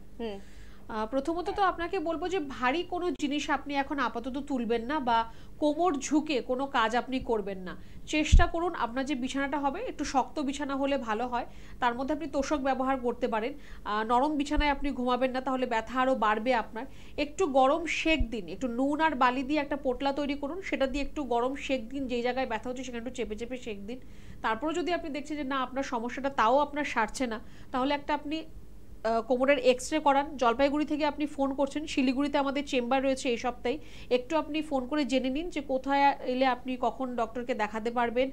প্রথমত তো আপনাকে বলবো যে ভারী কোনো জিনিস আপনি এখন আপাতত তুলবেন না, বা কোমর ঝুঁকে কোনো কাজ আপনি করবেন না। চেষ্টা করুন আপনার যে বিছানাটা হবে একটু শক্ত বিছানা হলে ভালো হয়, তার মধ্যে আপনি তোষক ব্যবহার করতে পারেন। নরম বিছানায় আপনি ঘুমাবেন না, তাহলে ব্যথা আরও বাড়বে আপনার। একটু গরম সেক দিন, একটু নুন আর বালি দিয়ে একটা পোটলা তৈরি করুন, সেটা দিয়ে একটু গরম সেক দিন, যেই জায়গায় ব্যথা হচ্ছে সেখানে একটু চেপে চেপে সেক দিন। তারপরে যদি আপনি দেখছেন যে না আপনার সমস্যাটা তাও আপনার সারছে না, তাহলে একটা আপনি কোমরের এক্সরে করান। জলপাইগুড়ি থেকে আপনি ফোন করছেন, শিলিগুড়িতে আমাদের চেম্বার রয়েছে এই সপ্তাহে, একটু আপনি ফোন করে জেনে নিন যে কোথায় এলে আপনি কখন ডক্টরকে দেখাতে পারবেন,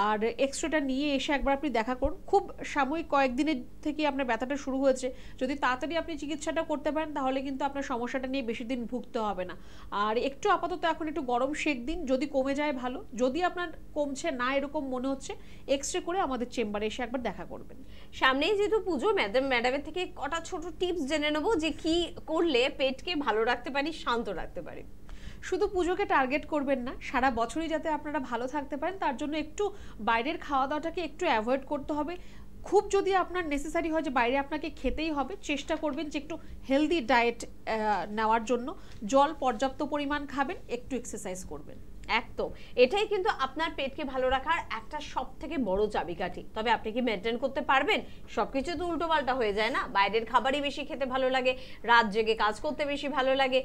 আর এক্সরেটা নিয়ে এসে একবার আপনি দেখা করুন। খুব সাময়িক কয়েকদিনের থেকে আপনার ব্যথাটা শুরু হয়েছে, যদি তাড়াতাড়ি আপনি চিকিৎসাটা করতে পারেন তাহলে কিন্তু আপনার সমস্যাটা নিয়ে বেশি দিন ভুগতে হবে না। আর একটু আপাতত এখন একটু গরম সেক দিন, যদি কমে যায় ভালো, যদি আপনার কমছে না এরকম মনে হচ্ছে এক্সরে করে আমাদের চেম্বারে এসে একবার দেখা করবেন। সামনেই যেহেতু পুজো, ম্যাডামের থেকে কটা ছোট টিপস জেনে নেবো যে কি করলে পেটকে ভালো রাখতে পারি, শান্ত রাখতে পারি। শুধু পুজোকে টার্গেট করবেন না, সারা বছরই যাতে আপনারা ভালো থাকতে পারেন তার জন্য একটু বাইরের খাওয়া দাওয়াটাকে একটু অ্যাভয়েড করতে হবে। খুব যদি আপনার নেসেসারি হয় যে বাইরে আপনাকে খেতেই হবে, চেষ্টা করবেন যে একটু হেলদি ডায়েট নেওয়ার জন্য। জল পর্যাপ্ত পরিমাণ খাবেন, একটু এক্সারসাইজ করবেন। একদম, এটাই কিন্তু আপনার পেটকে ভালো রাখার একটা সব থেকে বড় চাবিকাঠি। তবে আপনি কি মেনটেন করতে পারবেন? সবকিছু তো উল্টো পাল্টা হয়ে যায় না, বাইরের খাবারই বেশি খেতে ভালো লাগে, রাত জেগে কাজ করতে বেশি ভালো লাগে,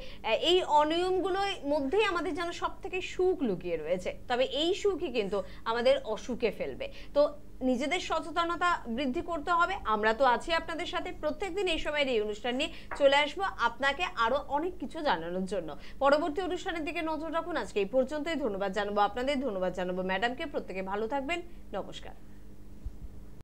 এই অনিয়মগুলোর মধ্যেই আমাদের যেন সব থেকে সুখ লুকিয়ে রয়েছে। তবে এই সুখই কিন্তু আমাদের অসুখে ফেলবে। তো নিজেদের সচেতনতা বৃদ্ধি করতে হবে। আমরা তো আছি আপনাদের সাথে, প্রত্যেকদিন এই সময়ের এই অনুষ্ঠান নিয়ে চলে আসবো আপনাকে আরো অনেক কিছু জানানোর জন্য। পরবর্তী অনুষ্ঠানের দিকে নজর রাখুন। আজকে এই পর্যন্তই। ধন্যবাদ জানাবো আপনাদের, ধন্যবাদ জানাবো ম্যাডামকে। প্রত্যেকে ভালো থাকবেন। নমস্কার।